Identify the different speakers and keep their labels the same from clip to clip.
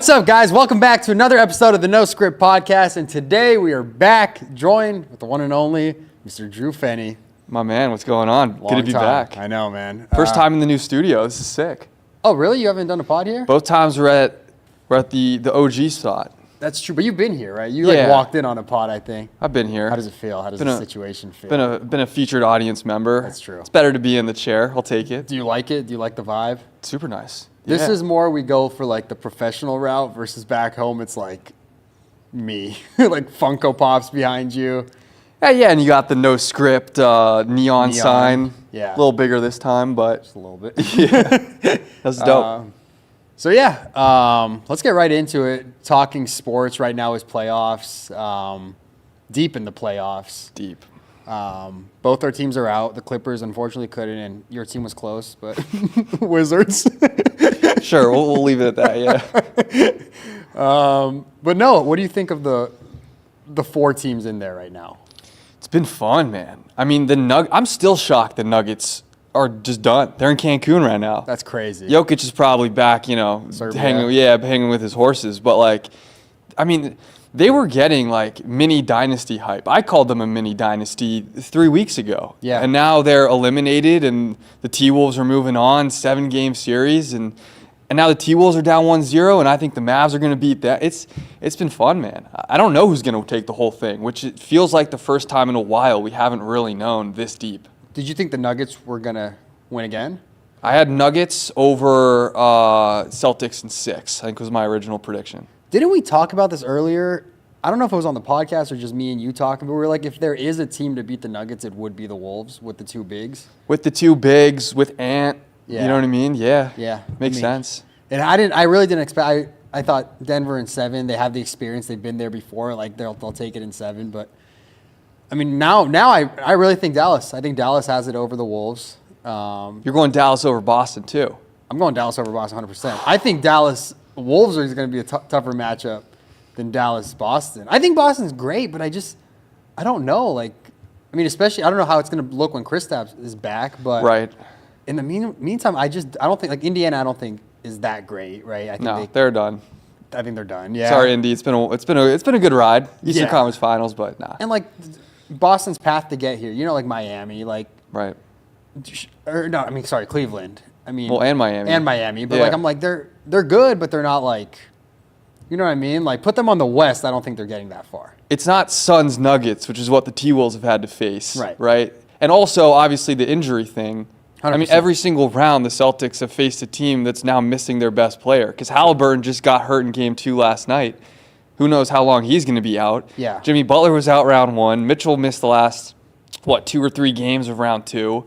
Speaker 1: What's up, guys? Welcome back to another episode of the No Script Podcast, and today we are back, joined with the one and only Mr. Drew Fenney.
Speaker 2: My man, what's going on? Good to be back.
Speaker 1: I know, man.
Speaker 2: First time in the new studio. This is sick.
Speaker 1: Oh, really? You haven't done a pod here?
Speaker 2: Both times we're at the OG spot.
Speaker 1: That's true, but you've been here, right? You walked in on a pod, I think.
Speaker 2: I've been here.
Speaker 1: How does it feel? How does the situation feel?
Speaker 2: Been a featured audience member.
Speaker 1: That's true.
Speaker 2: It's better to be in the chair. I'll take it.
Speaker 1: Do you like it? Do you like the vibe?
Speaker 2: Super nice.
Speaker 1: This
Speaker 2: Yeah.
Speaker 1: is more we go for like the professional route versus back home. It's like me, like Funko Pops behind you.
Speaker 2: Yeah, and you got the No Script neon sign.
Speaker 1: Yeah.
Speaker 2: A little bigger this time, but
Speaker 1: Just a little bit.
Speaker 2: yeah, that's dope.
Speaker 1: Let's get right into it. Talking sports right now is playoffs. Deep in the playoffs.
Speaker 2: Deep.
Speaker 1: Both our teams are out. The Clippers unfortunately couldn't, and your team was close, but Wizards.
Speaker 2: Sure, we'll leave it at that. Yeah.
Speaker 1: But no, what do you think of the four teams in there right now?
Speaker 2: It's been fun, man. I mean, I'm still shocked the Nuggets are just done. They're in Cancun right now.
Speaker 1: That's crazy.
Speaker 2: Jokic is probably back, hanging with his horses. But, like, I mean, they were getting, like, mini dynasty hype. I called them a mini dynasty 3 weeks ago.
Speaker 1: Yeah.
Speaker 2: And now they're eliminated, and the T-Wolves are moving on, 7-game series. And now the T-Wolves are down 1-0, and I think the Mavs are going to beat that. It's been fun, man. I don't know who's going to take the whole thing, which it feels like the first time in a while we haven't really known this deep.
Speaker 1: Did you think the Nuggets were going to win again?
Speaker 2: I had Nuggets over Celtics in 6, I think was my original prediction.
Speaker 1: Didn't we talk about this earlier? I don't know if it was on the podcast or just me and you talking, but we were like, if there is a team to beat the Nuggets, it would be the Wolves with the two bigs.
Speaker 2: With the two bigs, with Ant,
Speaker 1: Yeah.
Speaker 2: You know what I mean? Yeah.
Speaker 1: Yeah.
Speaker 2: Makes sense.
Speaker 1: And I really didn't expect. I thought Denver in 7. They have the experience. They've been there before. Like they'll take it in 7. But I mean, now I really think Dallas. I think Dallas has it over the Wolves.
Speaker 2: You're going Dallas over Boston too.
Speaker 1: I'm going Dallas over Boston 100%. I think Dallas Wolves are going to be a tougher matchup than Dallas Boston. I think Boston's great, but I don't know. Like, I mean, especially I don't know how it's going to look when Kristaps is back. But
Speaker 2: right.
Speaker 1: In the meantime, I don't think like Indiana. I don't think is that great, right? I think
Speaker 2: they're done.
Speaker 1: I think they're done. Yeah.
Speaker 2: Sorry, Indy. It's been a good ride. Eastern Conference Finals, but nah.
Speaker 1: And like Boston's path to get here, like Miami, like
Speaker 2: right.
Speaker 1: Cleveland. I mean,
Speaker 2: and Miami.
Speaker 1: But like I'm like they're good, but they're not like, you know what I mean? Like put them on the West. I don't think they're getting that far.
Speaker 2: It's not Suns Nuggets, which is what the T-Wolves have had to face.
Speaker 1: Right.
Speaker 2: And also, obviously, the injury thing.
Speaker 1: 100%.
Speaker 2: I mean, every single round, the Celtics have faced a team that's now missing their best player. Because Halliburton just got hurt in Game 2 last night. Who knows how long he's going to be out.
Speaker 1: Yeah.
Speaker 2: Jimmy Butler was out round 1. Mitchell missed the last, 2 or 3 games of round 2.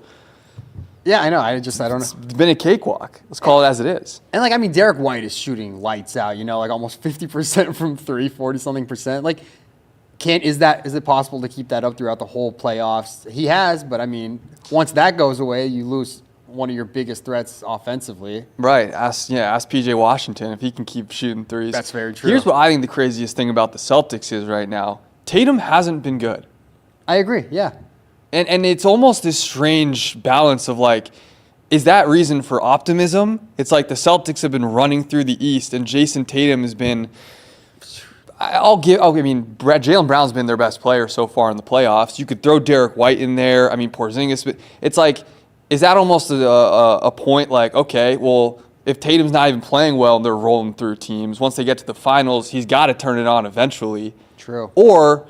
Speaker 1: Yeah, I know. I don't know.
Speaker 2: It's been a cakewalk. Let's call it as it is.
Speaker 1: And like, I mean, Derek White is shooting lights out, like almost 50% from 3, 40-something percent. Like, is it possible to keep that up throughout the whole playoffs? He has, but I mean, once that goes away, you lose one of your biggest threats offensively.
Speaker 2: Right. Ask PJ Washington if he can keep shooting threes.
Speaker 1: That's very true.
Speaker 2: Here's what I think the craziest thing about the Celtics is right now. Tatum hasn't been good.
Speaker 1: I agree, yeah.
Speaker 2: And it's almost this strange balance of like, is that reason for optimism? It's like the Celtics have been running through the East and Jason Tatum has been, Jaylen Brown's been their best player so far in the playoffs. You could throw Derek White in there. I mean, Porzingis. But it's like, is that almost a point like, okay, well, if Tatum's not even playing well and they're rolling through teams, once they get to the finals, he's got to turn it on eventually.
Speaker 1: True.
Speaker 2: Or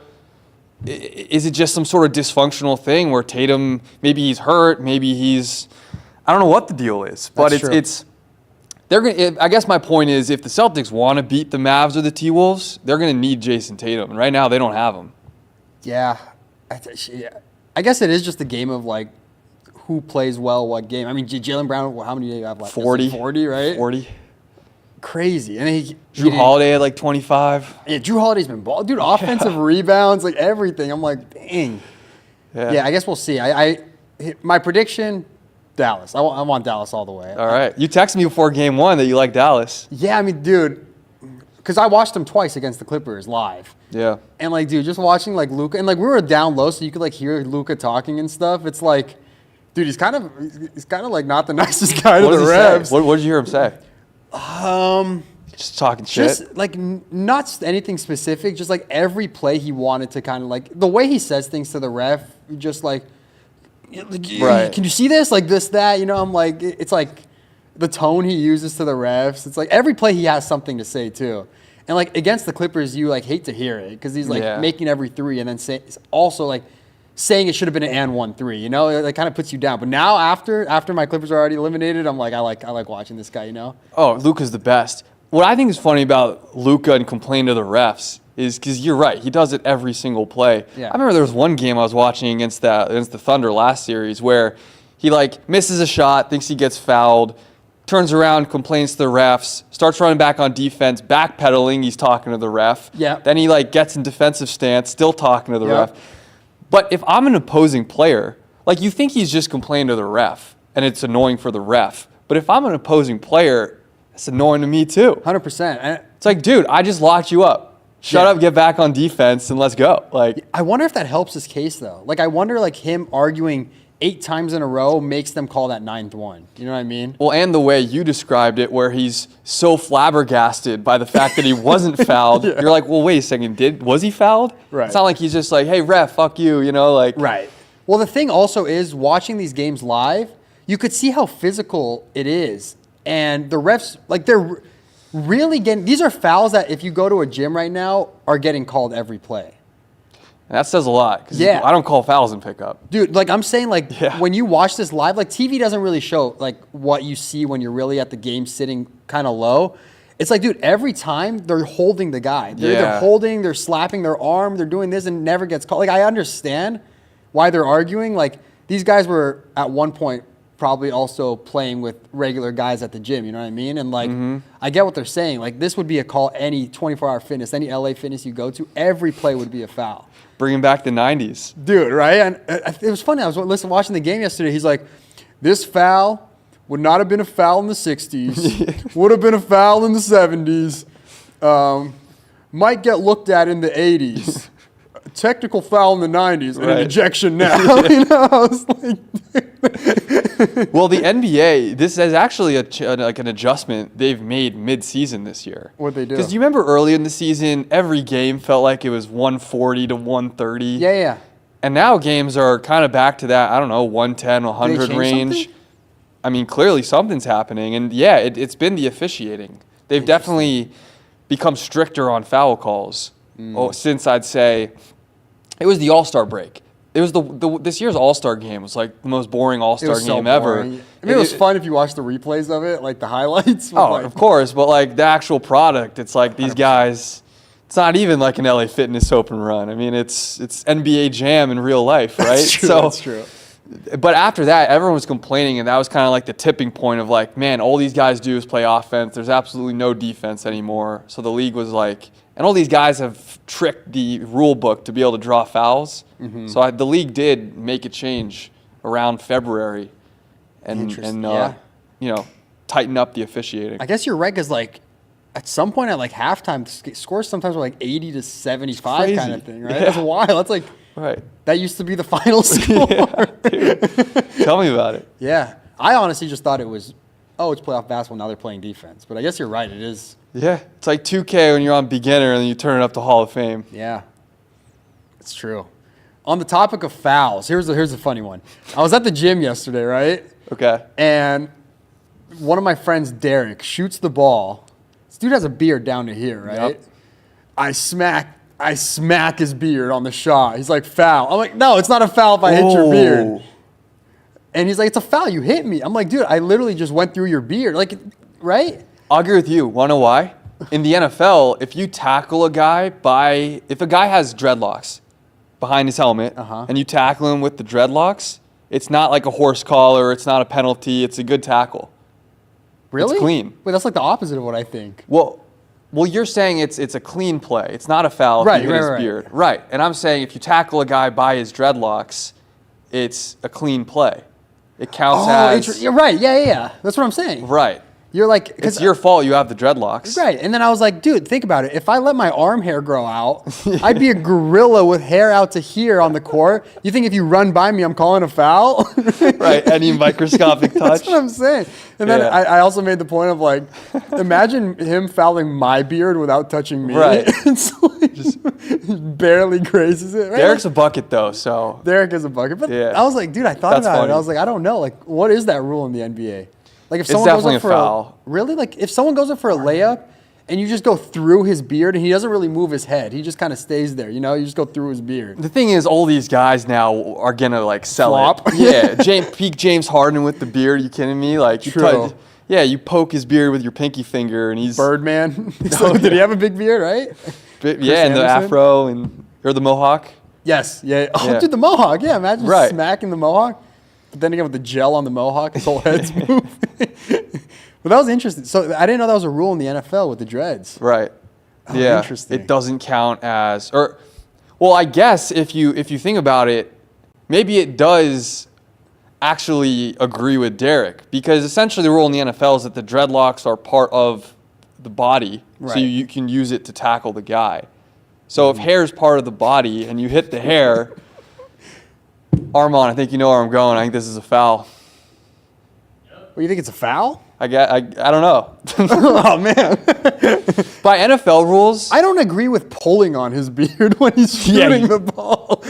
Speaker 2: is it just some sort of dysfunctional thing where Tatum, maybe he's hurt, maybe I don't know what the deal is. But I guess my point is if the Celtics want to beat the Mavs or the T-Wolves, they're going to need Jason Tatum. And right now, they don't have him.
Speaker 1: Yeah. I guess it is just a game of, like, who plays well what game. I mean, Jaylen Brown, how many do you have left?
Speaker 2: 40.
Speaker 1: 40, right?
Speaker 2: 40.
Speaker 1: Crazy. And then
Speaker 2: Drew Holiday had, like, 25.
Speaker 1: Yeah, Drew Holiday's been ball. Dude, offensive rebounds, like, everything. I'm like, dang. Yeah, I guess we'll see. My prediction... Dallas. I want Dallas all the way.
Speaker 2: All right. You texted me before Game 1 that you like Dallas.
Speaker 1: Yeah, I mean, dude, because I watched them twice against the Clippers live.
Speaker 2: Yeah.
Speaker 1: And, like, dude, just watching, like, Luka, and, like, we were down low, so you could, like, hear Luka talking and stuff. It's like, dude, he's kind of like, not the nicest guy to the refs.
Speaker 2: What did you hear him say? Just talking shit.
Speaker 1: Just like not anything specific, just like every play he wanted to kind of like the way he says things to the ref, just like,
Speaker 2: right.
Speaker 1: Can you see this? Like this, that, you know, I'm like, it's like the tone he uses to the refs. It's like every play he has something to say too. And like against the Clippers, you like hate to hear it because he's like making every three and then also like saying it should have been an and 1-3, you know, it kind of puts you down. But now after my Clippers are already eliminated, I'm like, I like watching this guy, you know?
Speaker 2: Oh, Luka's the best. What I think is funny about Luka and complaining to the refs is because you're right, he does it every single play.
Speaker 1: Yeah.
Speaker 2: I remember there was one game I was watching against the Thunder last series where he like misses a shot, thinks he gets fouled, turns around, complains to the refs, starts running back on defense, backpedaling, he's talking to the ref.
Speaker 1: Yeah.
Speaker 2: Then he like gets in defensive stance, still talking to the ref. But if I'm an opposing player, like you think he's just complaining to the ref and it's annoying for the ref. But if I'm an opposing player, it's annoying to me too.
Speaker 1: 100%.
Speaker 2: It's like, dude, I just locked you up. Shut up, get back on defense, and let's go. Like,
Speaker 1: I wonder if that helps his case though. Like, I wonder like him arguing 8 times in a row makes them call that 9th one. You know what I mean?
Speaker 2: well, and the way you described it, where he's so flabbergasted by the fact that he wasn't fouled. You're like, well, wait a second, was he fouled?
Speaker 1: Right.
Speaker 2: It's not like he's just like, hey, ref, fuck you, you know, like.
Speaker 1: Right. Well, the thing also is watching these games live, you could see how physical it is. And the refs, like they're really getting, these are fouls that if you go to a gym right now are getting called every play.
Speaker 2: And that says a lot. Because I don't call fouls in pickup.
Speaker 1: Dude, like I'm saying, like when you watch this live, like TV doesn't really show like what you see when you're really at the game sitting kind of low. It's like, dude, every time they're holding the guy. They're holding, they're slapping their arm, they're doing this and it never gets called. Like I understand why they're arguing. Like these guys were at one point probably also playing with regular guys at the gym, you know what I mean? And like, I get what they're saying. Like this would be a call any 24-hour fitness, any LA fitness you go to, every play would be a foul.
Speaker 2: Bringing back the 90s.
Speaker 1: Dude, right? And it was funny. I was watching the game yesterday. He's like, this foul would not have been a foul in the 60s. Would have been a foul in the 70s. Might get looked at in the 80s. Technical foul in the 90s and an ejection now. You know, I was like,
Speaker 2: well, the NBA, this is actually like an adjustment they've made mid-season this year.
Speaker 1: What'd they do?
Speaker 2: Because you remember early in the season, every game felt like it was 140 to 130.
Speaker 1: Yeah.
Speaker 2: And now games are kind of back to that, I don't know, 110, 100 range.
Speaker 1: Something?
Speaker 2: I mean, clearly something's happening. And yeah, it's been the officiating. They've definitely become stricter on foul calls since I'd say it was the All-Star break. It was this year's All-Star game was like the most boring All-Star game ever.
Speaker 1: I mean, it was fun if you watched the replays of it, like the highlights.
Speaker 2: Of course, but like the actual product, it's like these guys. It's not even like an LA Fitness Open run. I mean, it's NBA Jam in real life, right?
Speaker 1: That's true. That's true.
Speaker 2: But after that, everyone was complaining, and that was kind of like the tipping point of like, man, all these guys do is play offense. There's absolutely no defense anymore. So the league was like, and all these guys have tricked the rule book to be able to draw fouls. So the league did make a change around February, and you know, tighten up the officiating.
Speaker 1: I guess you're right, because like at some point at like halftime, scores sometimes were like 80 to 75 kind of thing, right? That's wild. That's like that used to be the final score.
Speaker 2: Dude. Tell me about it.
Speaker 1: Yeah, I honestly just thought it was, it's playoff basketball. Now they're playing defense, but I guess you're right. It is.
Speaker 2: Yeah, it's like 2K when you're on beginner and then you turn it up to Hall of Fame.
Speaker 1: Yeah, it's true. On the topic of fouls, here's a funny one. I was at the gym yesterday, right?
Speaker 2: Okay.
Speaker 1: And one of my friends, Derek, shoots the ball. This dude has a beard down to here, right?
Speaker 2: Yep.
Speaker 1: I smack his beard on the shot. He's like, foul. I'm like, no, it's not a foul if I hit your beard. And he's like, it's a foul. You hit me. I'm like, dude, I literally just went through your beard. Like, right?
Speaker 2: I'll agree with you. Want to know why? In the NFL, if you tackle a guy if a guy has dreadlocks behind his helmet and you tackle him with the dreadlocks, it's not like a horse collar. It's not a penalty. It's a good tackle.
Speaker 1: Really?
Speaker 2: It's clean.
Speaker 1: Wait, that's like the opposite of what I think.
Speaker 2: Well, you're saying it's a clean play. It's not a foul if you hit his beard. Right. And I'm saying if you tackle a guy by his dreadlocks, it's a clean play. It counts as...
Speaker 1: You're right. Yeah. That's what I'm saying.
Speaker 2: Right.
Speaker 1: You're like,
Speaker 2: it's your fault you have the dreadlocks.
Speaker 1: Right. And then I was like, dude, think about it. If I let my arm hair grow out, I'd be a gorilla with hair out to here on the court. You think if you run by me, I'm calling a foul?
Speaker 2: Right. Any microscopic touch.
Speaker 1: That's what I'm saying. And then I also made the point of like, imagine him fouling my beard without touching me.
Speaker 2: Right.
Speaker 1: It's like, just barely grazes it. Right?
Speaker 2: Derek's a bucket though, so.
Speaker 1: Derek is a bucket. But I was like, dude, I thought about
Speaker 2: funny.
Speaker 1: it. I was like, I don't know. Like, what is that rule in the NBA? Like if
Speaker 2: It's
Speaker 1: someone goes
Speaker 2: definitely
Speaker 1: up for
Speaker 2: a foul.
Speaker 1: Really? Like if someone goes up for a layup and you just go through his beard and he doesn't really move his head, he just kind of stays there. You know, you just go through his beard.
Speaker 2: The thing is, all these guys now are gonna like sell
Speaker 1: Flop.
Speaker 2: it. Yeah, peak James Harden with the beard. You kidding me? Like,
Speaker 1: True.
Speaker 2: you poke his beard with your pinky finger, and he's
Speaker 1: Birdman. So, did he have a big beard, right?
Speaker 2: and the afro or the mohawk.
Speaker 1: Yes. Yeah. Oh,
Speaker 2: Yeah.
Speaker 1: dude, the mohawk. Yeah, imagine smacking the mohawk. But then again, with the gel on the mohawk, his whole head's moving. But that was interesting. So I didn't know that was a rule in the NFL with the dreads.
Speaker 2: Right.
Speaker 1: Oh,
Speaker 2: yeah.
Speaker 1: interesting.
Speaker 2: It doesn't count as, well, I guess if you think about it, maybe it does actually agree with Derek, because essentially the rule in the NFL is that the dreadlocks are part of the body, so you can use it to tackle the guy. So if hair is part of the body and you hit the hair, Armand, I think you know where I'm going. I think this is a foul.
Speaker 1: Well, you think it's a foul?
Speaker 2: I don't know.
Speaker 1: Oh, man.
Speaker 2: By NFL rules,
Speaker 1: I don't agree with pulling on his beard when he's shooting the ball.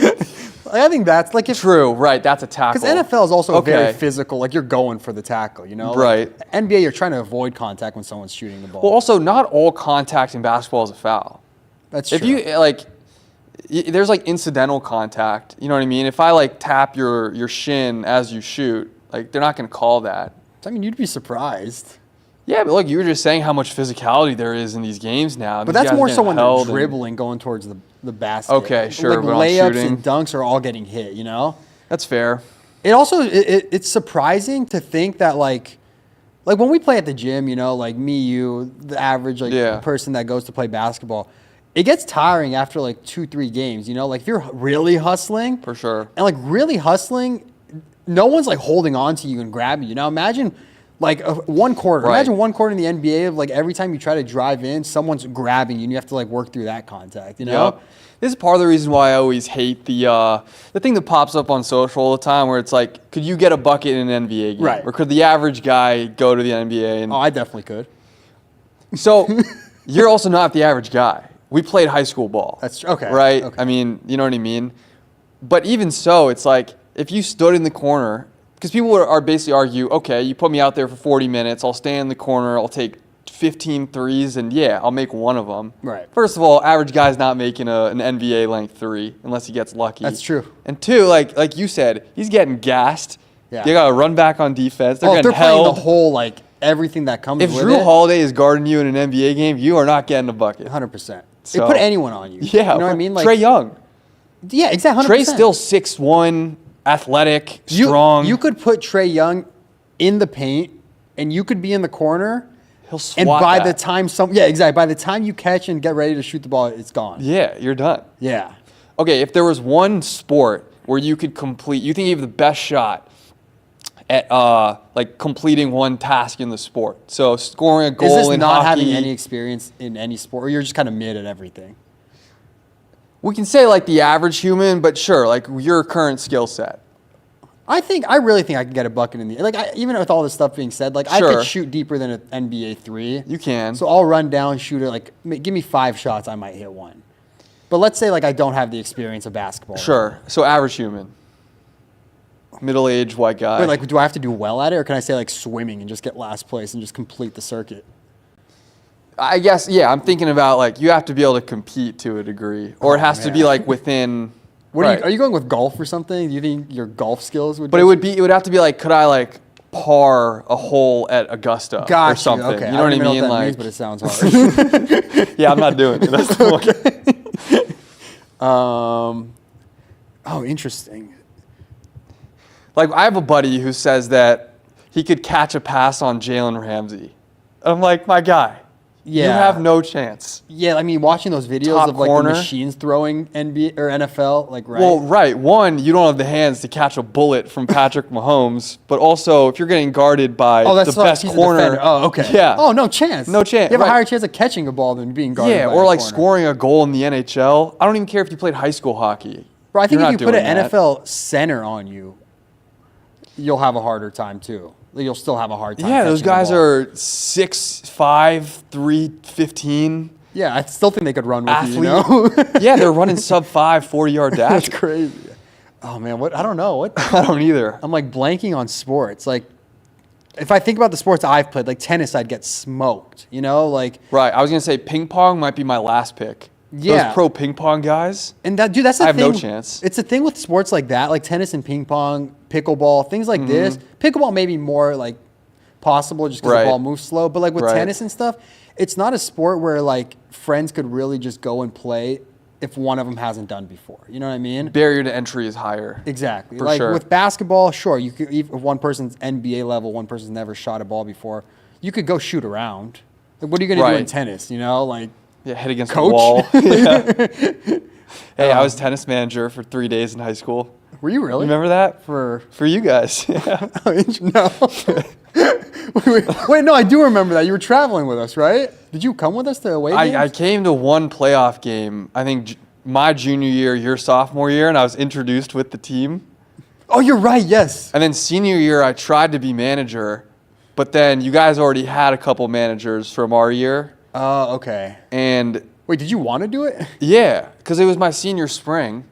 Speaker 1: I think that's like if
Speaker 2: true, right? That's a tackle.
Speaker 1: because NFL is also very physical. Like you're going for the tackle, you know.
Speaker 2: Right.
Speaker 1: Like, NBA, you're trying to avoid contact when someone's shooting the ball.
Speaker 2: Well, also, not all contact in basketball is a foul.
Speaker 1: That's true.
Speaker 2: If you there's like incidental contact. You know what I mean? If I like tap your shin as you shoot, like they're not going to call that.
Speaker 1: I mean, you'd be surprised.
Speaker 2: Yeah, but look, you were just saying how much physicality there is in these games now.
Speaker 1: But that's more so when they're dribbling, going towards the basket.
Speaker 2: Okay, sure.
Speaker 1: Like
Speaker 2: but
Speaker 1: layups
Speaker 2: shooting,
Speaker 1: and dunks are all getting hit, you know?
Speaker 2: that's fair.
Speaker 1: It also, it's surprising to think that like when we play at the gym, you know, like me, you, the average person that goes to play basketball, it gets tiring after like 2-3 games, you know? Like if you're really hustling.
Speaker 2: For sure.
Speaker 1: And like really hustling, no one's like holding on to you and grabbing you. Now imagine like one quarter.
Speaker 2: Right.
Speaker 1: Imagine one quarter in the NBA of like every time you try to drive in, someone's grabbing you and you have to like work through that contact, you know?
Speaker 2: Yep. This is part of the reason why I always hate the thing that pops up on social all the time where it's like, could you get a bucket in an NBA game?
Speaker 1: Right.
Speaker 2: Or could the average guy go to the NBA?
Speaker 1: Oh, I definitely could.
Speaker 2: So you're also not the average guy. We played high school ball.
Speaker 1: That's true. Okay.
Speaker 2: Right?
Speaker 1: Okay.
Speaker 2: I mean, you know what I mean? But even so, it's like if you stood in the corner, because people are basically argue, okay, you put me out there for 40 minutes, I'll stay in the corner, I'll take 15 threes, and yeah, I'll make one of them.
Speaker 1: Right.
Speaker 2: First of all, average guy's not making an NBA length three unless he gets lucky.
Speaker 1: That's true.
Speaker 2: And two, like you said, he's getting gassed.
Speaker 1: Yeah.
Speaker 2: They got to run back on defense. They're
Speaker 1: If
Speaker 2: getting
Speaker 1: they're playing
Speaker 2: held.
Speaker 1: the whole like everything that comes
Speaker 2: If
Speaker 1: with
Speaker 2: Drew
Speaker 1: it.
Speaker 2: Holiday is guarding you in an NBA game, you are not getting a bucket.
Speaker 1: 100%.
Speaker 2: So-
Speaker 1: It put anyone on you.
Speaker 2: Yeah.
Speaker 1: You know what I mean? Like
Speaker 2: Trae Young.
Speaker 1: Yeah, exactly. 100%.
Speaker 2: Trey's still 6'1", athletic, strong.
Speaker 1: You could put Trae Young in the paint, and you could be in the corner.
Speaker 2: He'll swat
Speaker 1: And by
Speaker 2: that.
Speaker 1: the time by the time you catch and get ready to shoot the ball, it's gone.
Speaker 2: Yeah, you're done.
Speaker 1: Yeah.
Speaker 2: Okay, if there was one sport where you could complete, you think you have the best shot at like completing one task in the sport. So scoring a goal
Speaker 1: Is this
Speaker 2: in
Speaker 1: not
Speaker 2: hockey.
Speaker 1: having any experience in any sport, or you're just kind of mid at everything?
Speaker 2: We can say like the average human, but sure, like your current skill set.
Speaker 1: I really think I can get a bucket in the like. Even with all this stuff being said, like I
Speaker 2: Sure.
Speaker 1: could shoot deeper than an NBA three.
Speaker 2: You can.
Speaker 1: So I'll run down, shoot it. Like give me 5 shots, I might hit one. But let's say like I don't have the experience of basketball.
Speaker 2: Sure. So average human. Middle-aged white guy.
Speaker 1: Wait, like do I have to do well at it, or can I say like swimming and just get last place and just complete the circuit?
Speaker 2: I guess, yeah, I'm thinking about like you have to be able to compete to a degree, or it has to be
Speaker 1: man.
Speaker 2: like within.
Speaker 1: What
Speaker 2: right.
Speaker 1: are you going with golf or something? Do you think your golf skills would?
Speaker 2: But it would have to be like, could I like par a hole at Augusta or something?
Speaker 1: Okay.
Speaker 2: You know what I
Speaker 1: don't
Speaker 2: mean?
Speaker 1: even know what that
Speaker 2: Like,
Speaker 1: means, but it sounds hard.
Speaker 2: yeah, I'm not doing it. That's the one.
Speaker 1: Oh, interesting.
Speaker 2: Like I have a buddy who says that he could catch a pass on Jalen Ramsey. I'm like, my guy,
Speaker 1: Yeah.
Speaker 2: You have no chance.
Speaker 1: Yeah, I mean, watching those videos
Speaker 2: Top
Speaker 1: of like
Speaker 2: corner.
Speaker 1: the machines throwing NBA or NFL, like right.
Speaker 2: Well, right. One, you don't have the hands to catch a bullet from Patrick Mahomes, but also if you're getting guarded by
Speaker 1: oh, that's
Speaker 2: the best
Speaker 1: he's a
Speaker 2: corner.
Speaker 1: defender. Oh, okay.
Speaker 2: Yeah.
Speaker 1: Oh, no chance.
Speaker 2: No chance,
Speaker 1: You have
Speaker 2: right.
Speaker 1: a higher chance of catching a ball than being guarded.
Speaker 2: Yeah,
Speaker 1: by
Speaker 2: or
Speaker 1: a
Speaker 2: like
Speaker 1: corner.
Speaker 2: scoring a goal in the NHL. I don't even care if you played high school hockey.
Speaker 1: Bro, I think
Speaker 2: You're
Speaker 1: if
Speaker 2: not
Speaker 1: you put
Speaker 2: doing
Speaker 1: an
Speaker 2: that.
Speaker 1: NFL center on you, you'll have a harder time too. You'll still have a hard time.
Speaker 2: Yeah, those
Speaker 1: catching the
Speaker 2: guys
Speaker 1: ball.
Speaker 2: are 6'5", 315.
Speaker 1: Yeah, I still think they could run with
Speaker 2: Athlete.
Speaker 1: you. You know?
Speaker 2: Yeah, they're running sub-5 40-yard
Speaker 1: That's
Speaker 2: dash.
Speaker 1: crazy. Oh man, what? I don't know. What?
Speaker 2: I don't either.
Speaker 1: I'm like blanking on sports. Like, if I think about the sports I've played, like tennis, I'd get smoked. You know, like.
Speaker 2: Right, I was gonna say ping pong might be my last pick.
Speaker 1: Yeah.
Speaker 2: Those pro ping pong guys.
Speaker 1: And that, dude, that's the
Speaker 2: I have
Speaker 1: thing.
Speaker 2: no chance.
Speaker 1: It's the thing with sports like that, like tennis and ping pong, pickleball, things like this. Pickleball may be more like possible just because
Speaker 2: Right.
Speaker 1: the ball moves slow. But like with
Speaker 2: Right.
Speaker 1: tennis and stuff, it's not a sport where like friends could really just go and play if one of them hasn't done before. You know what I mean?
Speaker 2: Barrier to entry is higher.
Speaker 1: Exactly.
Speaker 2: For
Speaker 1: Like
Speaker 2: sure.
Speaker 1: with basketball, sure, you could if one person's NBA level, one person's never shot a ball before, you could go shoot around. Like what are you gonna do in
Speaker 2: Right.
Speaker 1: tennis? You know, like
Speaker 2: Yeah, head against
Speaker 1: Coach?
Speaker 2: the wall. Yeah. Hey, I was tennis manager for 3 days in high school.
Speaker 1: were you really?
Speaker 2: Remember that?
Speaker 1: For
Speaker 2: For you guys. Yeah.
Speaker 1: no. Wait, no, I do remember that. You were traveling with us, right? Did you come with us to away games?
Speaker 2: I came to one playoff game, I think my junior year, your sophomore year, and I was introduced with the team.
Speaker 1: Oh, you're right. Yes.
Speaker 2: And then senior year, I tried to be manager, but then you guys already had a couple managers from our year.
Speaker 1: Oh, okay.
Speaker 2: And
Speaker 1: Wait, did you want to do it?
Speaker 2: yeah, because it was my senior spring.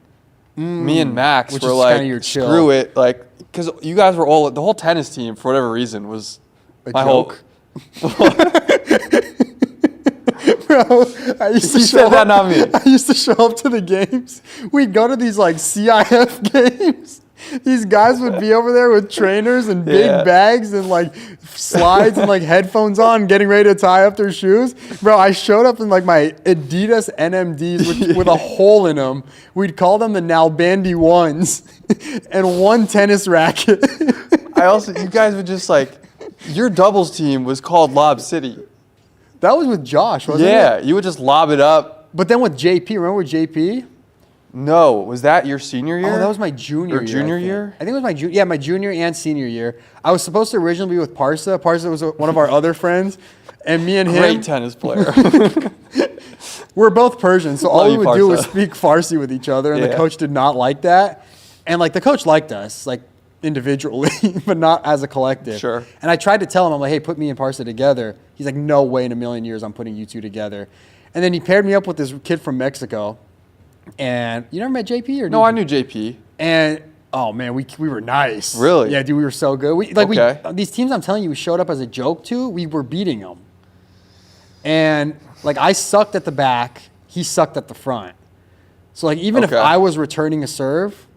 Speaker 2: Me and Max
Speaker 1: Which
Speaker 2: were
Speaker 1: is
Speaker 2: like,
Speaker 1: kinda your chill.
Speaker 2: screw it. Like, because you guys were all, the whole tennis team, for whatever reason, was
Speaker 1: A
Speaker 2: my
Speaker 1: joke?
Speaker 2: whole.
Speaker 1: Bro, I used to
Speaker 2: You
Speaker 1: show
Speaker 2: said that,
Speaker 1: up,
Speaker 2: not me.
Speaker 1: I used to show up to the games. We'd go to these like CIF games. These guys would be over there with trainers and big
Speaker 2: Yeah.
Speaker 1: bags and like slides and like headphones on, getting ready to tie up their shoes. Bro, I showed up in like my Adidas NMDs with a hole in them. We'd call them the Nalbandi ones and one tennis racket.
Speaker 2: You guys would just like, your doubles team was called Lob City.
Speaker 1: That was with Josh, wasn't
Speaker 2: Yeah,
Speaker 1: it?
Speaker 2: you would just lob it up.
Speaker 1: But then with JP, remember with JP?
Speaker 2: No, was that your senior year?
Speaker 1: Oh, that was my junior
Speaker 2: Or
Speaker 1: year.
Speaker 2: junior
Speaker 1: I think.
Speaker 2: year?
Speaker 1: I think it was my my junior and senior year. I was supposed to originally be with Parsa. Parsa was one of our other friends, and me and him,
Speaker 2: Great tennis player.
Speaker 1: we're both Persian, so all
Speaker 2: Love
Speaker 1: we
Speaker 2: you,
Speaker 1: would do was
Speaker 2: Parsa.
Speaker 1: speak Farsi with each other, and the
Speaker 2: Yeah.
Speaker 1: coach did not like that. And like the coach liked us, like individually, but not as a collective.
Speaker 2: Sure.
Speaker 1: And I tried to tell him, I'm like, hey, put me and Parsa together. He's like, no way in a million years I'm putting you two together. And then he paired me up with this kid from Mexico. And you never met JP or?
Speaker 2: No,
Speaker 1: did
Speaker 2: I
Speaker 1: you?
Speaker 2: knew JP.
Speaker 1: And oh man, we were nice.
Speaker 2: Really?
Speaker 1: Yeah, dude, we were so good.
Speaker 2: Okay.
Speaker 1: These teams I'm telling you, we showed up as a joke to. We were beating them. And like I sucked at the back, he sucked at the front. So like even if
Speaker 2: Okay.
Speaker 1: I was returning a serve,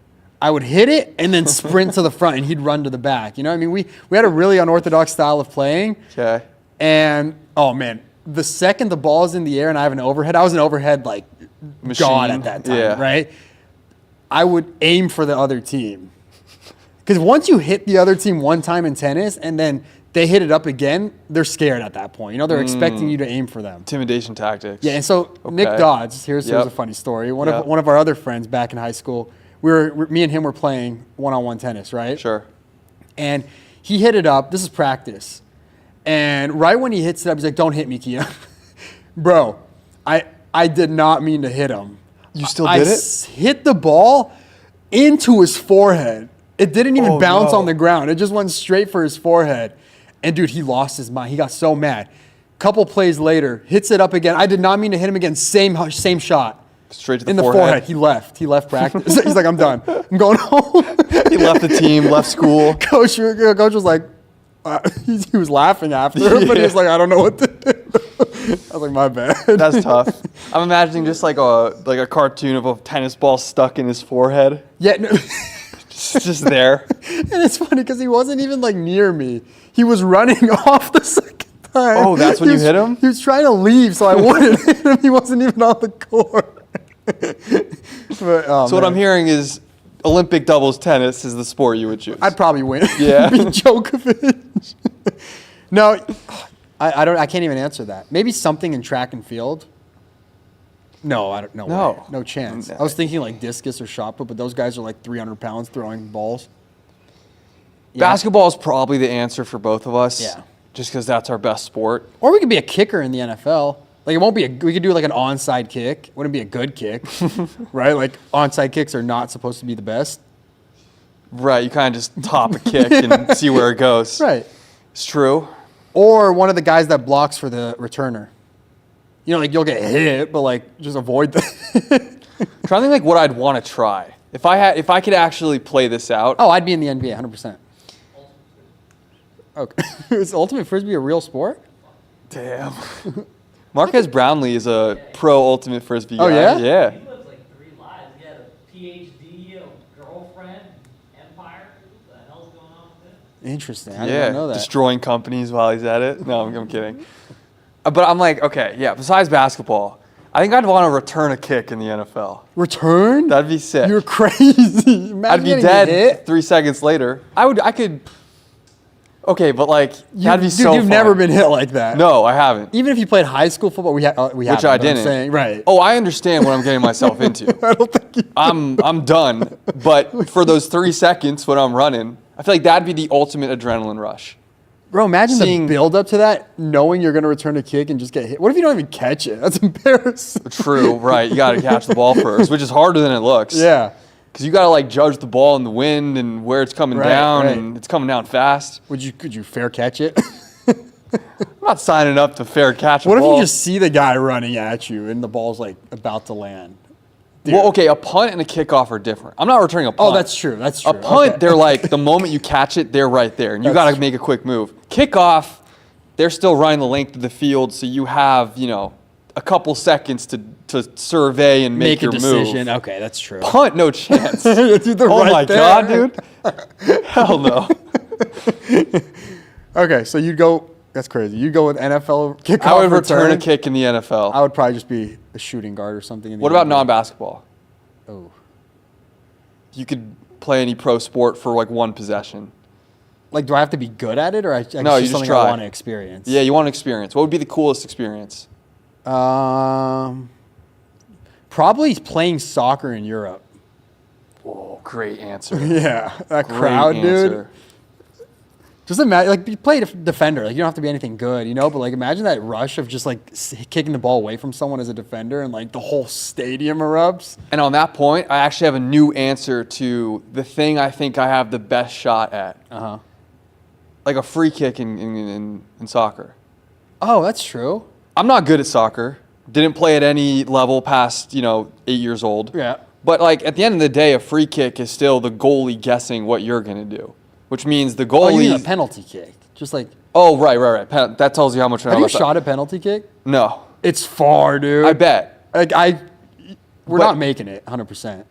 Speaker 1: I would hit it and then sprint to the front, and he'd run to the back. You know what I mean? We had a really unorthodox style of playing.
Speaker 2: Okay.
Speaker 1: And oh man, the second the ball is in the air and I have an overhead, I was an overhead like
Speaker 2: Machine.
Speaker 1: god at that time,
Speaker 2: Yeah.
Speaker 1: right? I would aim for the other team. Because once you hit the other team one time in tennis and then they hit it up again, they're scared at that point. You know, they're expecting you to aim for them.
Speaker 2: Intimidation tactics.
Speaker 1: Yeah, and so Nick
Speaker 2: Okay.
Speaker 1: Dodds, here's
Speaker 2: Yep.
Speaker 1: a funny story. One
Speaker 2: Yep.
Speaker 1: of our other friends back in high school, me and him were playing one-on-one tennis, right?
Speaker 2: Sure.
Speaker 1: And he hit it up. This is practice. And right when he hits it up, he's like, don't hit me, Kia. Bro, I did not mean to hit him.
Speaker 2: You still
Speaker 1: I
Speaker 2: did it?
Speaker 1: hit the ball into his forehead. It didn't even
Speaker 2: Oh,
Speaker 1: bounce
Speaker 2: no.
Speaker 1: on the ground. It just went straight for his forehead. And dude, he lost his mind. He got so mad. Couple plays later, hits it up again. I did not mean to hit him again. Same shot.
Speaker 2: Straight to the
Speaker 1: In the
Speaker 2: forehead.
Speaker 1: forehead. He left practice. He's like, I'm done. I'm going home.
Speaker 2: He left the team, left school.
Speaker 1: Coach was like, he was laughing after, but he was like, I don't know what to do. I was like, my bad.
Speaker 2: That's tough. I'm imagining just like a cartoon of a tennis ball stuck in his forehead.
Speaker 1: Yeah, no.
Speaker 2: Just there.
Speaker 1: And it's funny because he wasn't even like near me. He was running off the second time.
Speaker 2: Oh, that's when you hit him?
Speaker 1: He was trying to leave, so I wouldn't hit him. He wasn't even on the court. But, oh,
Speaker 2: So what
Speaker 1: man.
Speaker 2: I'm hearing is Olympic doubles tennis is the sport you would choose.
Speaker 1: I'd probably win.
Speaker 2: Yeah.
Speaker 1: Beat Djokovic. No, I can't even answer that. Maybe something in track and field. No, I don't know.
Speaker 2: No.
Speaker 1: No chance.
Speaker 2: No.
Speaker 1: I was thinking like discus or shot put, but those guys are like 300 pounds throwing balls. Yeah.
Speaker 2: Basketball is probably the answer for both of us.
Speaker 1: Yeah.
Speaker 2: Just because that's our best sport.
Speaker 1: Or we could be a kicker in the NFL. Like it won't be we could do like an onside kick. Wouldn't be a good kick, right? Like onside kicks are not supposed to be the best.
Speaker 2: Right. You kind of just top a kick and see where it goes.
Speaker 1: Right.
Speaker 2: It's true.
Speaker 1: Or one of the guys that blocks for the returner. You know, like you'll get hit, but like just avoid the.
Speaker 2: Trying to think like what I'd want to try. If I could actually play this out.
Speaker 1: Oh, I'd be in the NBA 100%. Okay. Is Ultimate Frisbee a real sport?
Speaker 2: Damn. Marquez Brownlee is a pro Ultimate Frisbee guy.
Speaker 1: Oh, yeah?
Speaker 2: Yeah.
Speaker 3: He lives like 3 lives. He had a PhD, a girlfriend, empire. What the hell's going on with him?
Speaker 1: Interesting. I didn't know that.
Speaker 2: Destroying companies while he's at it. No, I'm kidding. But I'm like, okay, yeah, besides basketball, I think I'd want to return a kick in the NFL.
Speaker 1: Return?
Speaker 2: That'd be sick.
Speaker 1: You're crazy. Imagine
Speaker 2: I'd be
Speaker 1: getting
Speaker 2: dead
Speaker 1: hit.
Speaker 2: 3 seconds later. I could. Okay, but like, that'd be
Speaker 1: Dude,
Speaker 2: so
Speaker 1: you've
Speaker 2: fun.
Speaker 1: never been hit like that.
Speaker 2: No, I haven't.
Speaker 1: Even if you played high school football, we have.
Speaker 2: Which I didn't.
Speaker 1: I'm saying. Right.
Speaker 2: Oh, I understand what I'm getting myself into.
Speaker 1: I don't think you.
Speaker 2: I'm done. But for those 3 seconds when I'm running, I feel like that'd be the ultimate adrenaline rush.
Speaker 1: Bro, imagine the build up to that, knowing you're going to return a kick and just get hit. What if you don't even catch it? That's embarrassing.
Speaker 2: True, right. You got to catch the ball first, which is harder than it looks.
Speaker 1: Yeah.
Speaker 2: Because you got to like judge the ball in the wind and where it's coming down,
Speaker 1: right.
Speaker 2: and it's coming down fast.
Speaker 1: Could you fair catch it?
Speaker 2: I'm not signing up to fair catch a
Speaker 1: What
Speaker 2: ball.
Speaker 1: if you just see the guy running at you and the ball's like about to land? Dude.
Speaker 2: Well, okay, a punt and a kickoff are different. I'm not returning a punt.
Speaker 1: Oh, that's true. That's true.
Speaker 2: A punt,
Speaker 1: Okay.
Speaker 2: they're like, the moment you catch it, they're right there, and you got to make a quick move. Kickoff, they're still running the length of the field, so you have, a couple seconds to survey and make your
Speaker 1: a decision.
Speaker 2: move.
Speaker 1: Okay, that's true.
Speaker 2: Punt, no chance.
Speaker 1: Dude, they're
Speaker 2: Oh
Speaker 1: right
Speaker 2: my
Speaker 1: there.
Speaker 2: God, dude. Hell no.
Speaker 1: Okay, so you'd go. That's crazy. You'd go with NFL kickoff.
Speaker 2: I would return a kick in the NFL.
Speaker 1: I would probably just be a shooting guard or something. In the
Speaker 2: What about
Speaker 1: NBA.
Speaker 2: non-basketball?
Speaker 1: Oh,
Speaker 2: You could play any pro sport for like one possession.
Speaker 1: like do I have to be good at it, or
Speaker 2: No,
Speaker 1: it's
Speaker 2: you
Speaker 1: just
Speaker 2: just
Speaker 1: something
Speaker 2: try.
Speaker 1: I want to experience?
Speaker 2: Yeah, you want to experience. What would be the coolest experience?
Speaker 1: Probably playing soccer in Europe.
Speaker 2: Oh, great answer.
Speaker 1: Yeah, that
Speaker 2: Great
Speaker 1: crowd,
Speaker 2: answer.
Speaker 1: dude. Just imagine, like, you play defender. Like, you don't have to be anything good, But like, imagine that rush of just like kicking the ball away from someone as a defender, and like the whole stadium erupts.
Speaker 2: And on that point, I actually have a new answer to the thing I think I have the best shot at. Like a free kick in soccer.
Speaker 1: Oh, that's true.
Speaker 2: I'm not good at soccer. Didn't play at any level past, 8 years old.
Speaker 1: Yeah.
Speaker 2: But like at the end of the day, a free kick is still the goalie guessing what you're gonna do, which means the goalie.
Speaker 1: Oh, you mean a penalty kick? Just like.
Speaker 2: Oh, right. That tells you how much I know
Speaker 1: Have you
Speaker 2: about that.
Speaker 1: shot a penalty kick?
Speaker 2: No.
Speaker 1: It's far, dude.
Speaker 2: I bet.
Speaker 1: Like we're
Speaker 2: But-
Speaker 1: not making it 100%.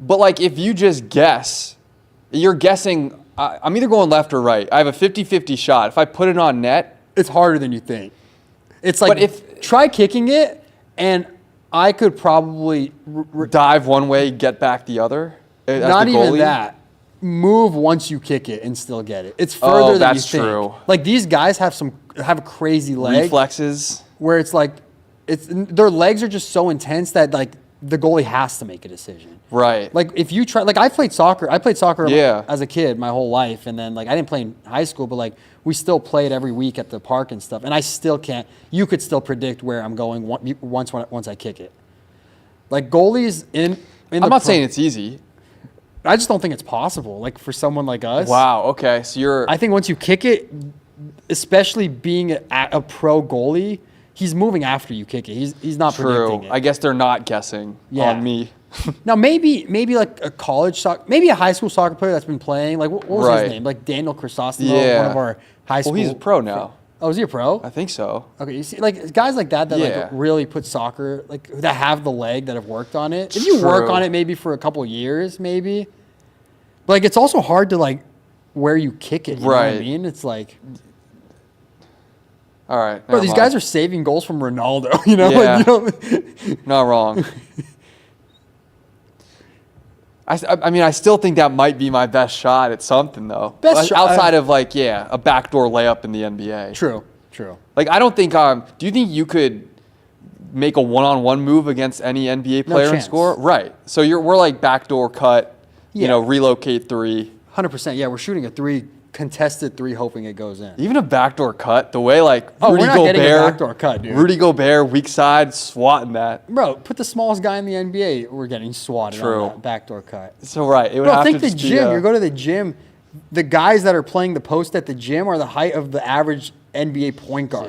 Speaker 2: But like if you just guess, you're guessing. I'm either going left or right. I have a 50-50 shot. If I put it on net,
Speaker 1: It's harder than you think. It's like
Speaker 2: But
Speaker 1: try kicking it, and I could probably
Speaker 2: dive one way, get back the other. As
Speaker 1: not
Speaker 2: the
Speaker 1: even
Speaker 2: goalie.
Speaker 1: that. Move once you kick it and still get it. It's further than
Speaker 2: that's
Speaker 1: you think.
Speaker 2: true.
Speaker 1: Like these guys have crazy legs
Speaker 2: Reflexes.
Speaker 1: where it's like their legs are just so intense that like the goalie has to make a decision.
Speaker 2: Right.
Speaker 1: Like if you try, like I played soccer
Speaker 2: Yeah.
Speaker 1: as a kid my whole life, and then like I didn't play in high school, but like we still played every week at the park and stuff, and I still can't. You could still predict where I'm going once I kick it. Like goalies in
Speaker 2: I'm not saying it's easy.
Speaker 1: I just don't think it's possible. Like for someone like us.
Speaker 2: Wow. Okay. So you're.
Speaker 1: I think once you kick it, especially being a pro goalie, he's moving after you kick it. He's not predicting
Speaker 2: True.
Speaker 1: it.
Speaker 2: I guess they're not guessing on me.
Speaker 1: Now maybe like a college soccer, maybe a high school soccer player that's been playing. Like what was
Speaker 2: Right.
Speaker 1: his name? Like Daniel Chrysostomo,
Speaker 2: Yeah.
Speaker 1: one of our high school.
Speaker 2: Well, he's a pro now.
Speaker 1: Oh, is he a pro?
Speaker 2: I think so.
Speaker 1: Okay, you see, like guys like that
Speaker 2: Yeah.
Speaker 1: like really put soccer, like that have the leg that have worked on it. If you work
Speaker 2: True.
Speaker 1: on it maybe for a couple years, maybe. But like it's also hard to like where you kick it. You know what I
Speaker 2: Right.
Speaker 1: mean? It's like.
Speaker 2: All right.
Speaker 1: Bro,
Speaker 2: never
Speaker 1: these
Speaker 2: mind.
Speaker 1: guys are saving goals from Ronaldo. You know,
Speaker 2: Yeah.
Speaker 1: like, you know.
Speaker 2: Not wrong. I mean, I still think that might be my best shot at something, though.
Speaker 1: Best shot-
Speaker 2: outside of, like, a backdoor layup in the NBA.
Speaker 1: True.
Speaker 2: Like, I don't think. Do you think you could make a one-on-one move against any NBA player and score? Right. So we're like backdoor cut.
Speaker 1: Yeah.
Speaker 2: Relocate three.
Speaker 1: 100%. Yeah, we're shooting a contested three, hoping it goes in.
Speaker 2: Even a backdoor cut, the way like
Speaker 1: Rudy we're not Gobert, getting a backdoor cut, dude.
Speaker 2: Rudy Gobert, weak side, swatting that.
Speaker 1: Bro, put the smallest guy in the NBA. We're getting swatted on that backdoor cut.
Speaker 2: So right, it would have
Speaker 1: think
Speaker 2: to
Speaker 1: the gym. You go to the gym. The guys that are playing the post at the gym are the height of the average NBA point guard.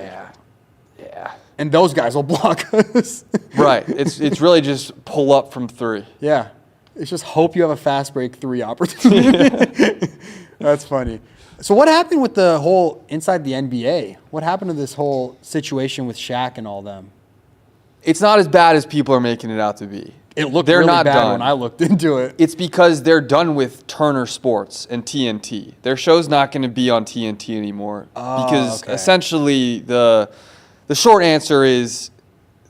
Speaker 2: Yeah.
Speaker 1: And those guys will block us.
Speaker 2: Right. It's really just pull up from three.
Speaker 1: Yeah. It's just hope you have a fast break three opportunity. That's funny. So what happened with the whole inside the NBA? What happened to this whole situation with Shaq and all them?
Speaker 2: It's not as bad as people are making it out to be.
Speaker 1: It looked really bad when I looked into it.
Speaker 2: It's because they're done with Turner Sports and TNT. Their show's not going to be on TNT anymore because essentially the short answer is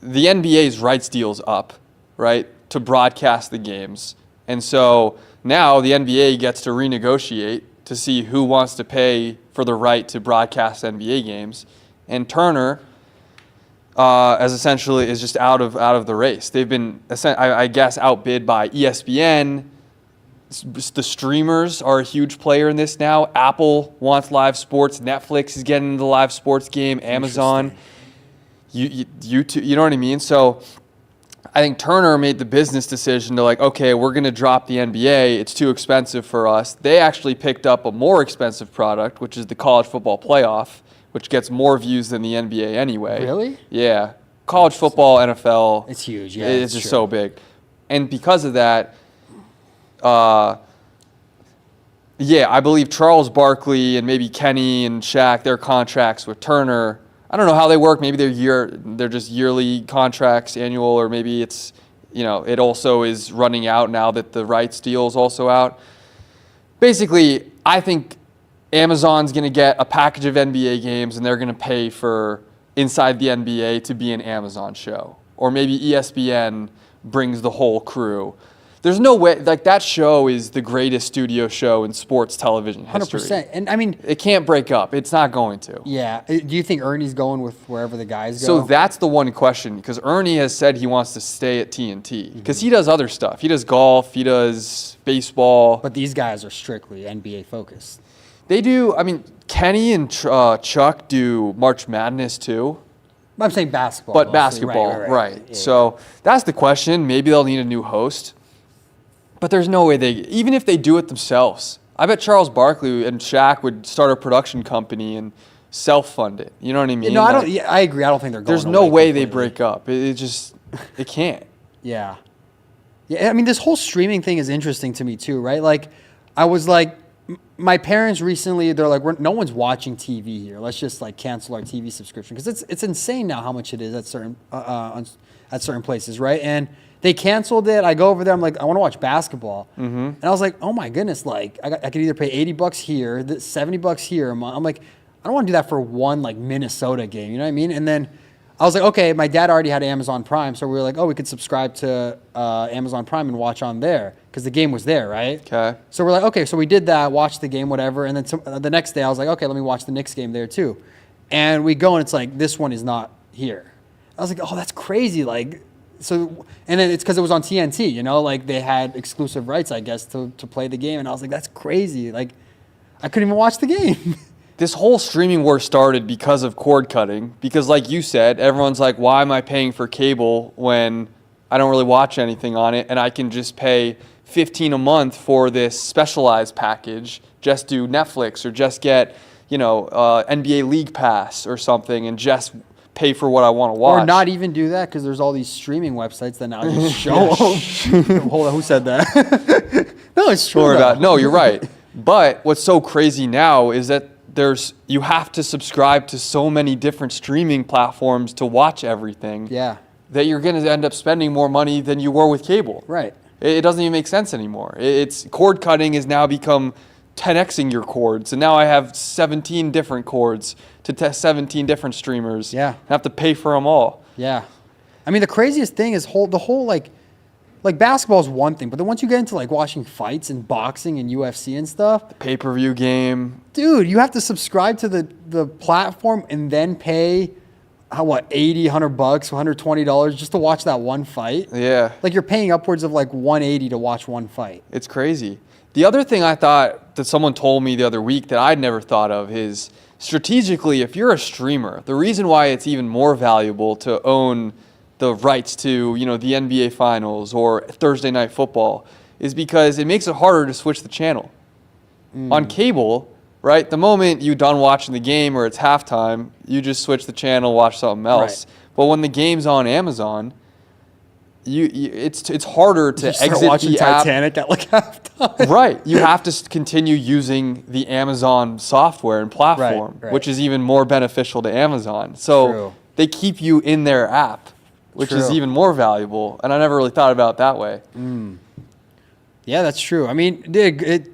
Speaker 2: the NBA's rights deal's up, right, to broadcast the games. And so now the NBA gets to renegotiate to see who wants to pay for the right to broadcast NBA games. And Turner as essentially is just out of the race. They've been, I guess, outbid by ESPN. The streamers are a huge player in this now. Apple wants live sports. Netflix is getting into the live sports game. Amazon, YouTube, you know what I mean? So I think Turner made the business decision to okay, we're going to drop the NBA. It's too expensive for us. They actually picked up a more expensive product, which is the college football playoff, which gets more views than the NBA anyway.
Speaker 1: Really?
Speaker 2: Yeah. College football, NFL.
Speaker 1: It's huge, yeah.
Speaker 2: It's just so big. And because of that, I believe Charles Barkley and maybe Kenny and Shaq, their contracts with Turner, I don't know how they work. Maybe they're just yearly contracts, annual, or maybe it's, it also is running out now that the rights deal is also out. Basically, I think Amazon's going to get a package of NBA games and they're going to pay for Inside the NBA to be an Amazon show. Or maybe ESPN brings the whole crew. There's no way, that show is the greatest studio show in sports television history.
Speaker 1: 100%. And I mean,
Speaker 2: it can't break up. It's not going to.
Speaker 1: Yeah. Do you think Ernie's going with wherever the guys go?
Speaker 2: So that's the one question, because Ernie has said he wants to stay at TNT because he does other stuff. He does golf, he does baseball.
Speaker 1: But these guys are strictly NBA focused.
Speaker 2: They do. I mean, Kenny and Chuck do March Madness too.
Speaker 1: I'm saying basketball.
Speaker 2: But
Speaker 1: mostly.
Speaker 2: basketball, right.
Speaker 1: Yeah,
Speaker 2: so that's the question. Maybe they'll need a new host. But there's no way even if they do it themselves, I bet Charles Barkley and Shaq would start a production company and self-fund it. You know what I mean?
Speaker 1: No, I don't. Yeah, I agree. I don't think they're going.
Speaker 2: There's no way they break up. It can't.
Speaker 1: Yeah. Yeah. I mean, this whole streaming thing is interesting to me too, right? Like, I was like, my parents recently, they're like, no one's watching TV here. Let's just cancel our TV subscription because it's insane now how much it is at certain places, right? And they canceled it. I go over there. I'm like, I want to watch basketball, and I was like, oh my goodness, I could either pay $80 here, $70 here. I'm like, I don't want to do that for one Minnesota game. You know what I mean? And then I was like, okay, my dad already had Amazon Prime, so we were like, oh, we could subscribe to Amazon Prime and watch on there because the game was there, right?
Speaker 2: Okay.
Speaker 1: So we're like, okay, so we did that, watched the game, whatever, and then the next day I was like, okay, let me watch the Knicks game there too. And we go and it's like, this one is not here. I was like, oh, that's crazy. So, and then it's because it was on TNT, they had exclusive rights, I guess, to play the game. And I was like, that's crazy. I couldn't even watch the game.
Speaker 2: This whole streaming war started because of cord cutting. Because like you said, everyone's like, why am I paying for cable when I don't really watch anything on it? And I can just pay $15 a month for this specialized package, just do Netflix or just get, NBA League Pass or something and just pay for what I want to watch.
Speaker 1: Or not even do that because there's all these streaming websites that now just show Hold on, who said that? No, it's true.
Speaker 2: No, you're right. But what's so crazy now is that you have to subscribe to so many different streaming platforms to watch everything.
Speaker 1: Yeah.
Speaker 2: That you're going to end up spending more money than you were with cable.
Speaker 1: Right.
Speaker 2: It doesn't even make sense anymore. It's cord cutting has now become 10xing your cords, and now I have 17 different cords to test 17 different streamers.
Speaker 1: Yeah.
Speaker 2: I have to pay for them all.
Speaker 1: Yeah. I mean, the craziest thing is the whole like basketball is one thing, but then once you get into like watching fights and boxing and UFC and stuff,
Speaker 2: Pay-per-view game.
Speaker 1: dude, you have to subscribe to the platform and then pay what, 80, $100, $120 just to watch that one fight.
Speaker 2: Yeah.
Speaker 1: Like you're paying upwards of like 180 to watch one fight.
Speaker 2: It's crazy. The other thing I thought that someone told me the other week that I'd never thought of is strategically, if you're a streamer, the reason why it's even more valuable to own the rights to, you know, the NBA Finals or Thursday Night Football is because it makes it harder to switch the channel. On cable, right, the moment you're done watching the game or it's halftime, you just switch the channel, watch something else. Right. But when the game's on Amazon, it's harder to exit
Speaker 1: watching
Speaker 2: the app.
Speaker 1: Titanic at like halftime.
Speaker 2: Right. You have to continue using the Amazon software and platform,
Speaker 1: Right.
Speaker 2: which is even more beneficial to Amazon. So
Speaker 1: True.
Speaker 2: they keep you in their app, which is
Speaker 1: True.
Speaker 2: even more valuable. And I never really thought about it that way.
Speaker 1: Yeah, that's true. I mean, it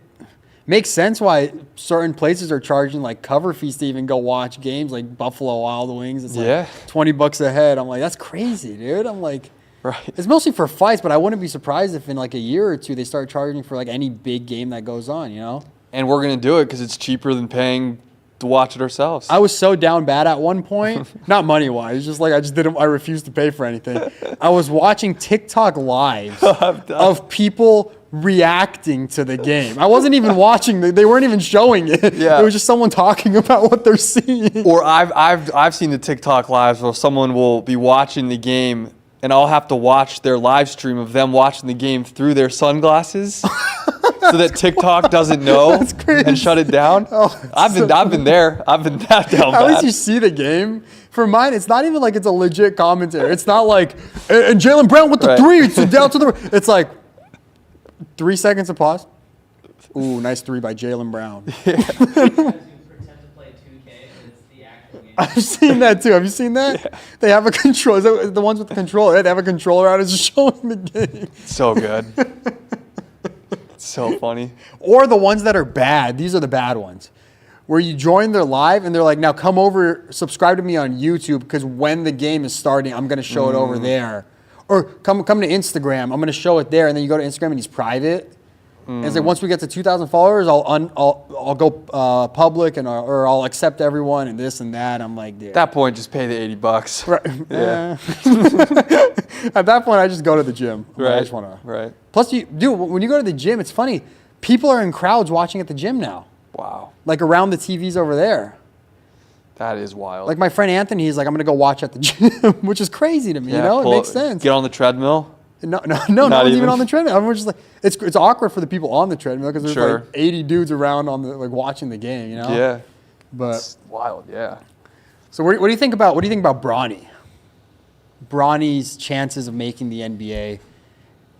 Speaker 1: makes sense why certain places are charging like cover fees to even go watch games, like Buffalo Wild Wings. It's like $20 a head. I'm like, that's crazy, dude. I'm like,
Speaker 2: right.
Speaker 1: It's mostly for fights, but I wouldn't be surprised if in like a year or two they start charging for like any big game that goes on, you know?
Speaker 2: And we're going to do it because it's cheaper than paying to watch it ourselves.
Speaker 1: I was so down bad at one point, not money-wise, just like I refused to pay for anything. I was watching TikTok live of people reacting to the game. I wasn't even watching, they weren't even showing it.
Speaker 2: Yeah.
Speaker 1: It was just someone talking about what they're seeing.
Speaker 2: Or I've seen the TikTok lives where someone will be watching the game and I'll have to watch their live stream of them watching the game through their sunglasses so that TikTok doesn't know and shut it down. I've been there. I've been that down
Speaker 1: At
Speaker 2: bad.
Speaker 1: least you see the game. For mine, it's not even like it's a legit commentary. It's not like, and Jaylen Brown with the three, it's down to the, it's like 3 seconds of pause. Ooh, nice three by Jaylen Brown. I've seen that too. Have you seen that? Yeah. They have a control. Is that the ones with the controller? They have a controller out. It's just showing the game.
Speaker 2: So good. It's so funny.
Speaker 1: Or the ones that are bad. These are the bad ones. Where you join their live and they're like, now come over, subscribe to me on YouTube because when the game is starting, I'm going to show it over there. Or come to Instagram. I'm going to show it there. And then you go to Instagram and he's private. And it's like once we get to 2,000 followers, I'll go public or I'll accept everyone and this and that. I'm like, dude.
Speaker 2: At that point, just pay the $80.
Speaker 1: Right.
Speaker 2: Yeah.
Speaker 1: At that point, I just go to the gym.
Speaker 2: Right.
Speaker 1: I just want to.
Speaker 2: Right.
Speaker 1: Plus, when you go to the gym, it's funny. People are in crowds watching at the gym now.
Speaker 2: Wow.
Speaker 1: Like around the TVs over there.
Speaker 2: That is wild.
Speaker 1: Like my friend Anthony, he's like, I'm going to go watch at the gym, which is crazy to me. You know, it makes sense.
Speaker 2: Get on the treadmill.
Speaker 1: No one's even on the treadmill. Everyone's just like, it's awkward for the people on the treadmill because there's like 80 dudes around on the like watching the game, you know?
Speaker 2: Yeah.
Speaker 1: But
Speaker 2: it's wild, yeah.
Speaker 1: So what do you think about Bronny? Bronny's chances of making the NBA.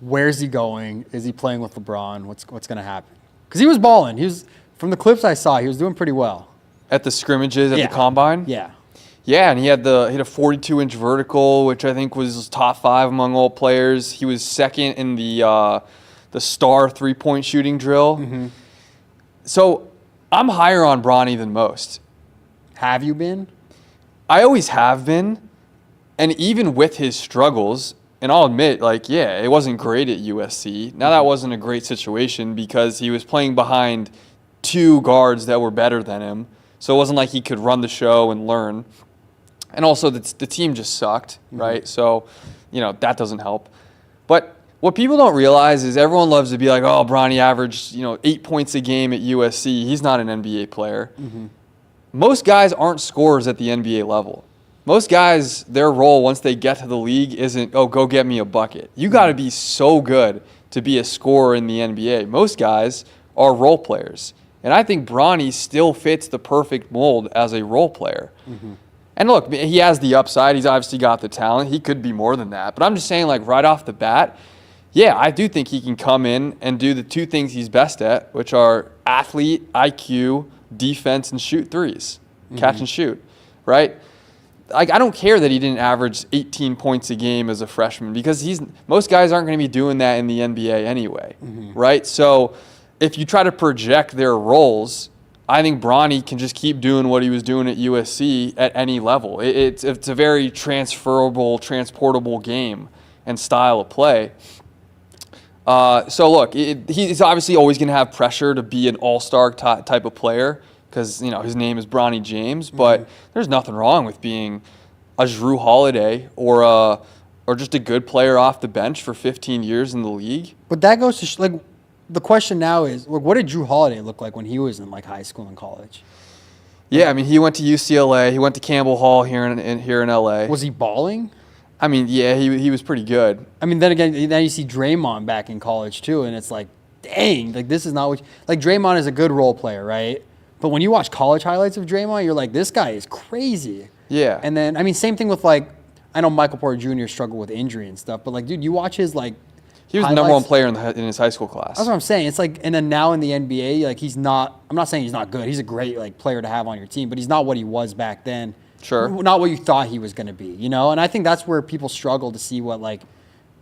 Speaker 1: Where's he going? Is he playing with LeBron? What's going to happen? Because he was balling. He was, from the clips I saw, he was doing pretty well.
Speaker 2: At the scrimmages at the combine?
Speaker 1: Yeah.
Speaker 2: Yeah, and he had a 42-inch vertical, which I think was top 5 among all players. He was second in the star three-point shooting drill. Mm-hmm. So I'm higher on Bronny than most.
Speaker 1: Have you been?
Speaker 2: I always have been, and even with his struggles, and I'll admit, like, yeah, it wasn't great at USC. Now that wasn't a great situation because he was playing behind 2 guards that were better than him. So it wasn't like he could run the show and learn. And also the team just sucked, right? So, that doesn't help. But what people don't realize is everyone loves to be like, oh, Bronny averaged, 8 points a game at USC. He's not an NBA player. Mm-hmm. Most guys aren't scorers at the NBA level. Most guys, their role once they get to the league isn't, oh, go get me a bucket. You got to be so good to be a scorer in the NBA. Most guys are role players. And I think Bronny still fits the perfect mold as a role player. Mm-hmm. And look, he has the upside. He's obviously got the talent. He could be more than that. But I'm just saying, like, right off the bat, yeah, I do think he can come in and do the 2 things he's best at, which are athlete, IQ, defense, and shoot threes. Catch and shoot, right? Like, I don't care that he didn't average 18 points a game as a freshman because most guys aren't going to be doing that in the NBA anyway, right? So if you try to project their roles, I think Bronny can just keep doing what he was doing at USC at any level. It's a very transferable, transportable game and style of play. So look, he's obviously always going to have pressure to be an all-star type of player because his name is Bronny James. But there's nothing wrong with being a Jrue Holiday or just a good player off the bench for 15 years in the league.
Speaker 1: But that goes to the question now is, what did Jrue Holiday look like when he was in high school and college?
Speaker 2: Yeah, I mean, he went to UCLA. He went to Campbell Hall here in LA.
Speaker 1: Was he balling?
Speaker 2: I mean, yeah, he was pretty good.
Speaker 1: I mean, then again, then you see Draymond back in college too, and it's like, dang, this is not what Draymond is a good role player, right? But when you watch college highlights of Draymond, you're like, this guy is crazy.
Speaker 2: Yeah.
Speaker 1: And then, I mean, same thing with I know Michael Porter Jr. struggled with injury and stuff, but dude, you watch his
Speaker 2: he was the number one player in his high school class.
Speaker 1: That's what I'm saying. It's and then now in the NBA, he's not. I'm not saying he's not good. He's a great player to have on your team, but he's not what he was back then.
Speaker 2: Sure.
Speaker 1: Not what you thought he was going to be, And I think that's where people struggle to see what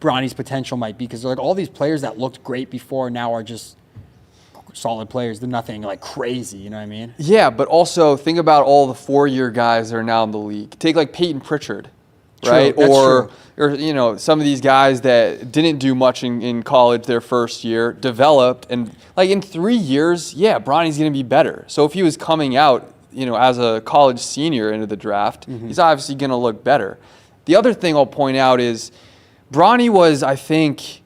Speaker 1: Bronny's potential might be, because they're all these players that looked great before now are just solid players. They're nothing crazy. You know what I mean?
Speaker 2: Yeah, but also think about all the 4-year guys that are now in the league. Take Peyton Pritchard. Right,
Speaker 1: true.
Speaker 2: or some of these guys that didn't do much in college their first year developed, and in 3 years, yeah, Bronny's going to be better. So if he was coming out, as a college senior into the draft, he's obviously going to look better. The other thing I'll point out is Bronny was, I think,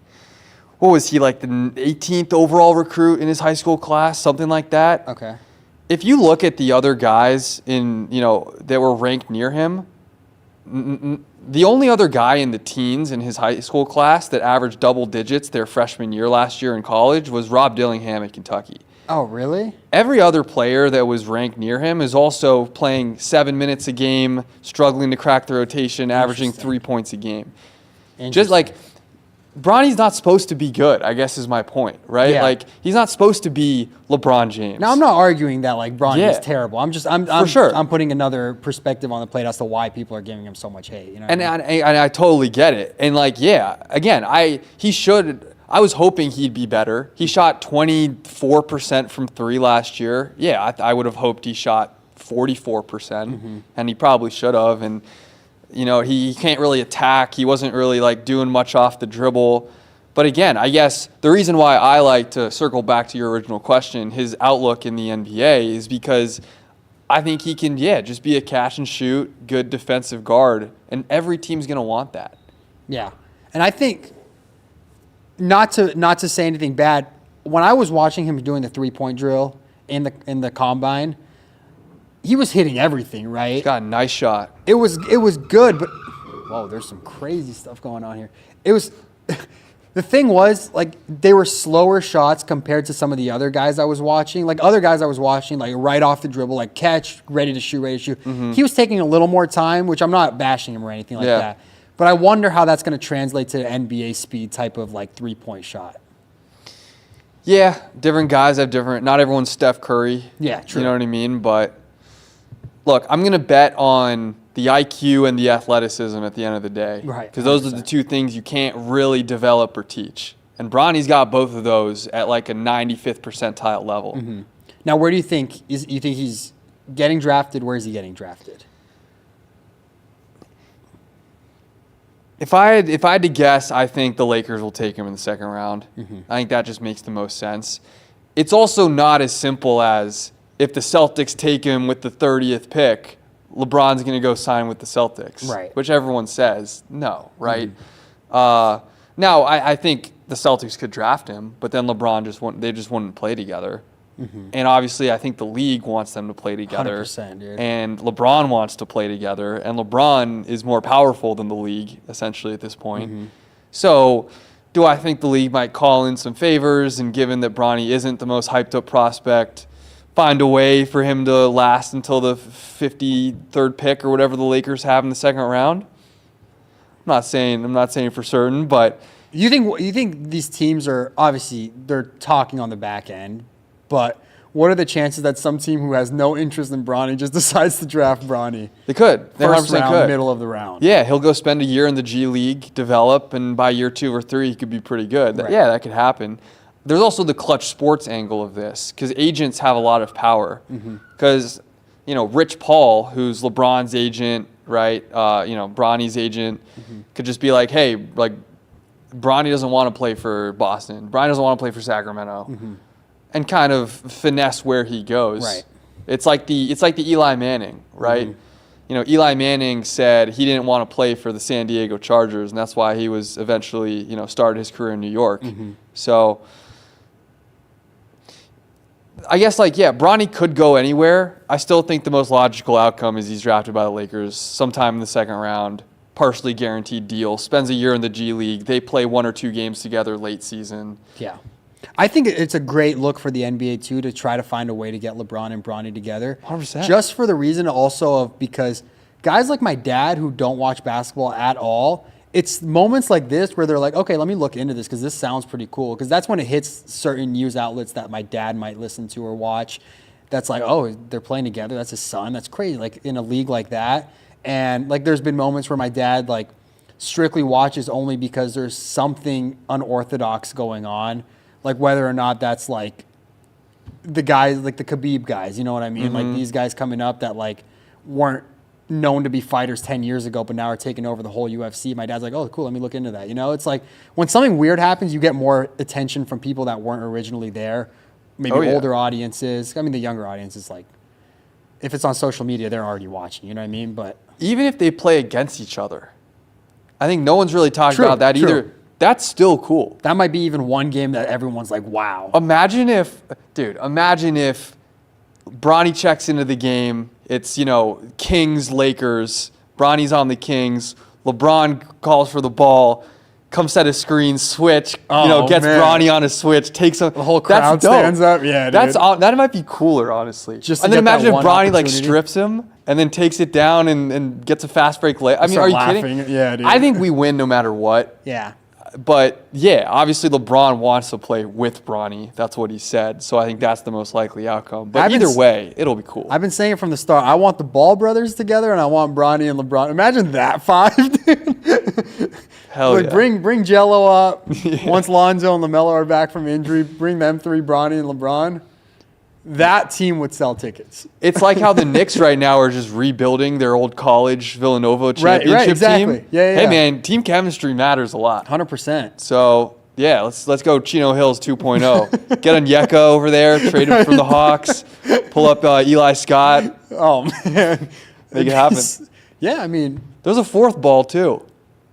Speaker 2: what was he, the 18th overall recruit in his high school class, something like that.
Speaker 1: Okay.
Speaker 2: If you look at the other guys that were ranked near him. The only other guy in the teens in his high school class that averaged double digits their freshman year last year in college was Rob Dillingham at Kentucky.
Speaker 1: Oh, really?
Speaker 2: Every other player that was ranked near him is also playing 7 minutes a game, struggling to crack the rotation, averaging 3 points a game. Just Bronny's not supposed to be good, I guess is my point, right?
Speaker 1: Yeah.
Speaker 2: He's not supposed to be LeBron James.
Speaker 1: Now, I'm not arguing that Bronny is terrible. I'm
Speaker 2: For sure.
Speaker 1: I'm putting another perspective on the plate as to why people are giving him so much hate.
Speaker 2: I totally get it. And again, I was hoping he'd be better. He shot 24% from 3 last year. Yeah, I would have hoped he shot 44%, and he probably should have. And he can't really attack. He wasn't really doing much off the dribble. But again, I guess the reason why I like to circle back to your original question, his outlook in the NBA, is because I think he can, just be a catch and shoot, good defensive guard, and every team's going to want that.
Speaker 1: Yeah. And I think, not to say anything bad, when I was watching him doing the 3-point drill in the combine, he was hitting everything, right?
Speaker 2: He's got a nice shot.
Speaker 1: It was good, but whoa, there's some crazy stuff going on here. It was the thing was they were slower shots compared to some of the other guys I was watching. Other guys I was watching, right off the dribble, catch, ready to shoot. He was taking a little more time, which I'm not bashing him or anything like that. But I wonder how that's going to translate to NBA speed type of 3-point shot.
Speaker 2: Yeah, different guys have different. Not everyone's Steph Curry.
Speaker 1: Yeah, true.
Speaker 2: You know what I mean? But look, I'm going to bet on the IQ and the athleticism at the end of the day.
Speaker 1: Right.
Speaker 2: Because those are the two things you can't really develop or teach. And Bronny's got both of those at a 95th percentile level.
Speaker 1: Now, where do you think you think he's getting drafted? Where is he getting drafted?
Speaker 2: If I had to guess, I think the Lakers will take him in the second round. I think that just makes the most sense. It's also not as simple as if the Celtics take him with the 30th pick, LeBron's going to go sign with the Celtics.
Speaker 1: Right.
Speaker 2: Which everyone says no, right? Now, I think the Celtics could draft him, but then LeBron just wouldn't play together. And obviously, I think the league wants them to play together.
Speaker 1: 100%, dude.
Speaker 2: And LeBron wants to play together. And LeBron is more powerful than the league, essentially, at this point. So do I think the league might call in some favors? And given that Bronny isn't the most hyped up prospect, find a way for him to last until the 53rd pick or whatever the Lakers have in the second round? I'm not saying for certain, but
Speaker 1: You think these teams are obviously they're talking on the back end, but what are the chances that some team who has no interest in Bronny just decides to draft Bronny?
Speaker 2: they could. They
Speaker 1: First
Speaker 2: 100%
Speaker 1: round,
Speaker 2: could.
Speaker 1: middle of the round.
Speaker 2: Yeah, he'll go spend a year in the G League, develop, and by year 2 or 3, he could be pretty good.
Speaker 1: Right.
Speaker 2: Yeah, that could happen. There's also the clutch sports angle of this, because agents have a lot of power. Because, Rich Paul, who's LeBron's agent, right? Bronny's agent, could just be like, hey, Bronny doesn't want to play for Boston. Bronny doesn't want to play for Sacramento, and kind of finesse where he goes.
Speaker 1: Right.
Speaker 2: It's like the Eli Manning, right? You know, Eli Manning said he didn't want to play for the San Diego Chargers, and that's why he was eventually, started his career in New York. So I guess, Bronny could go anywhere. I still think the most logical outcome is he's drafted by the Lakers sometime in the second round, partially guaranteed deal, spends a year in the G League. They play 1 or 2 games together late season.
Speaker 1: Yeah. I think it's a great look for the NBA, too, to try to find a way to get LeBron and Bronny together.
Speaker 2: 100%.
Speaker 1: Just for the reason also of because guys like my dad who don't watch basketball at all, it's moments like this where they're like, okay, let me look into this because this sounds pretty cool. Because that's when it hits certain news outlets that my dad might listen to or watch. That's like, oh, they're playing together. That's his son. That's crazy. Like in a league like that. And like there's been moments where my dad like strictly watches only because there's something unorthodox going on. Like whether or not that's like the guys, like the Khabib guys, you know what I mean? Like these guys coming up that like weren't known to be fighters 10 years ago, but now are taking over the whole UFC. My dad's like, oh, cool, let me look into that. It's like when something weird happens, you get more attention from people that weren't originally there. Maybe older audiences. I mean, the younger audiences, like, if it's on social media, they're already watching, you know what I mean? But
Speaker 2: even if they play against each other, I think no one's really talked about that either. That's still cool.
Speaker 1: That might be even one game that everyone's like, wow.
Speaker 2: Imagine if Bronny checks into the game. It's, Kings, Lakers. Bronny's on the Kings. LeBron calls for the ball, comes set a screen, switch, gets Bronny on a switch, takes him.
Speaker 1: The whole crowd stands up. Yeah, dude.
Speaker 2: That might be cooler, honestly.
Speaker 1: And then imagine if
Speaker 2: Bronny like strips him and then takes it down and gets a fast break lay. I mean, are you kidding?
Speaker 1: Yeah, dude.
Speaker 2: I think we win no matter what.
Speaker 1: Yeah.
Speaker 2: But, yeah, obviously LeBron wants to play with Bronny. That's what he said. So I think that's the most likely outcome. But either way, it'll be cool.
Speaker 1: I've been saying it from the start. I want the Ball brothers together, and I want Bronny and LeBron. Imagine that 5, dude.
Speaker 2: Hell yeah.
Speaker 1: Bring Jello up. Once Lonzo and LaMelo are back from injury, bring them 3, Bronny and LeBron. That team would sell tickets.
Speaker 2: It's like how the Knicks right now are just rebuilding their old college Villanova championship team.
Speaker 1: Yeah.
Speaker 2: Hey, man, team chemistry matters a lot.
Speaker 1: 100%.
Speaker 2: So, yeah, let's go Chino Hills 2.0. Get Onyeka over there, trade him from the Hawks, pull up Eli Scott.
Speaker 1: Oh, man.
Speaker 2: Make it happen.
Speaker 1: Yeah, I mean.
Speaker 2: There's a 4th Ball, too.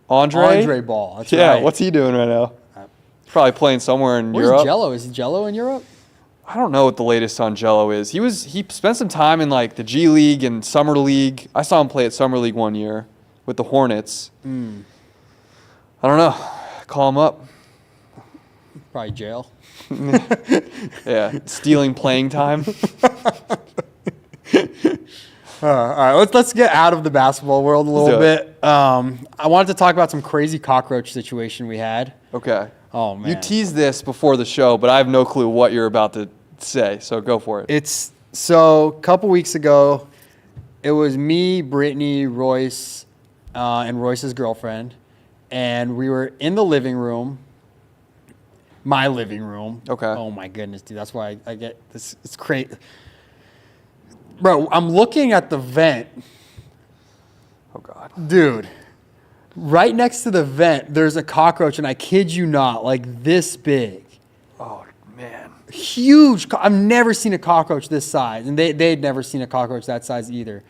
Speaker 2: Andre
Speaker 1: Ball. That's
Speaker 2: yeah,
Speaker 1: right.
Speaker 2: What's he doing right now? He's probably playing somewhere in Europe.
Speaker 1: Where's Jello? Is he Jello in Europe?
Speaker 2: I don't know what the latest on Jello is. He spent some time in like the G League and Summer League. I saw him play at Summer League one year with the Hornets. I don't know. Call him up.
Speaker 1: Probably jail.
Speaker 2: Yeah, stealing playing time.
Speaker 1: All right, let's get out of the basketball world a little bit. I wanted to talk about some crazy cockroach situation we had.
Speaker 2: Okay.
Speaker 1: Oh, man.
Speaker 2: You teased this before the show, but I have no clue what you're about to say, so go for it.
Speaker 1: So a couple weeks ago, it was me, Brittany, Royce, and Royce's girlfriend, and we were in the living room, my living room.
Speaker 2: Okay.
Speaker 1: Oh, my goodness, dude. That's why I get this. It's crazy. Bro, I'm looking at the vent.
Speaker 2: Oh, God.
Speaker 1: Dude, right next to the vent, there's a cockroach, and I kid you not, like this big.
Speaker 2: Oh, man.
Speaker 1: Huge. I've never seen a cockroach this size, and they'd never seen a cockroach that size either.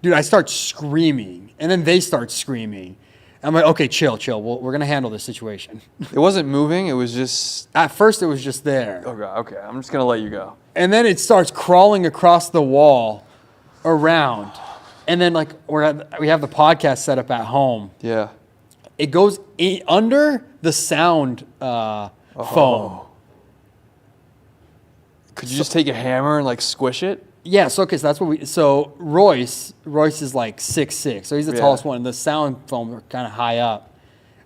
Speaker 1: Dude, I start screaming, and then they start screaming. I'm like, okay, chill. We're going to handle this situation.
Speaker 2: It wasn't moving. It was just...
Speaker 1: At first, it was just there.
Speaker 2: Oh, God. Okay. I'm just going to let you go.
Speaker 1: And then it starts crawling across the wall around. And then, like, we have the podcast set up at home.
Speaker 2: Yeah.
Speaker 1: It goes under the sound foam.
Speaker 2: Could you just take a hammer and, like, squish it?
Speaker 1: Yeah, so that's what so Royce is like 6'6", so he's the tallest one. The sound foam are kind of high up.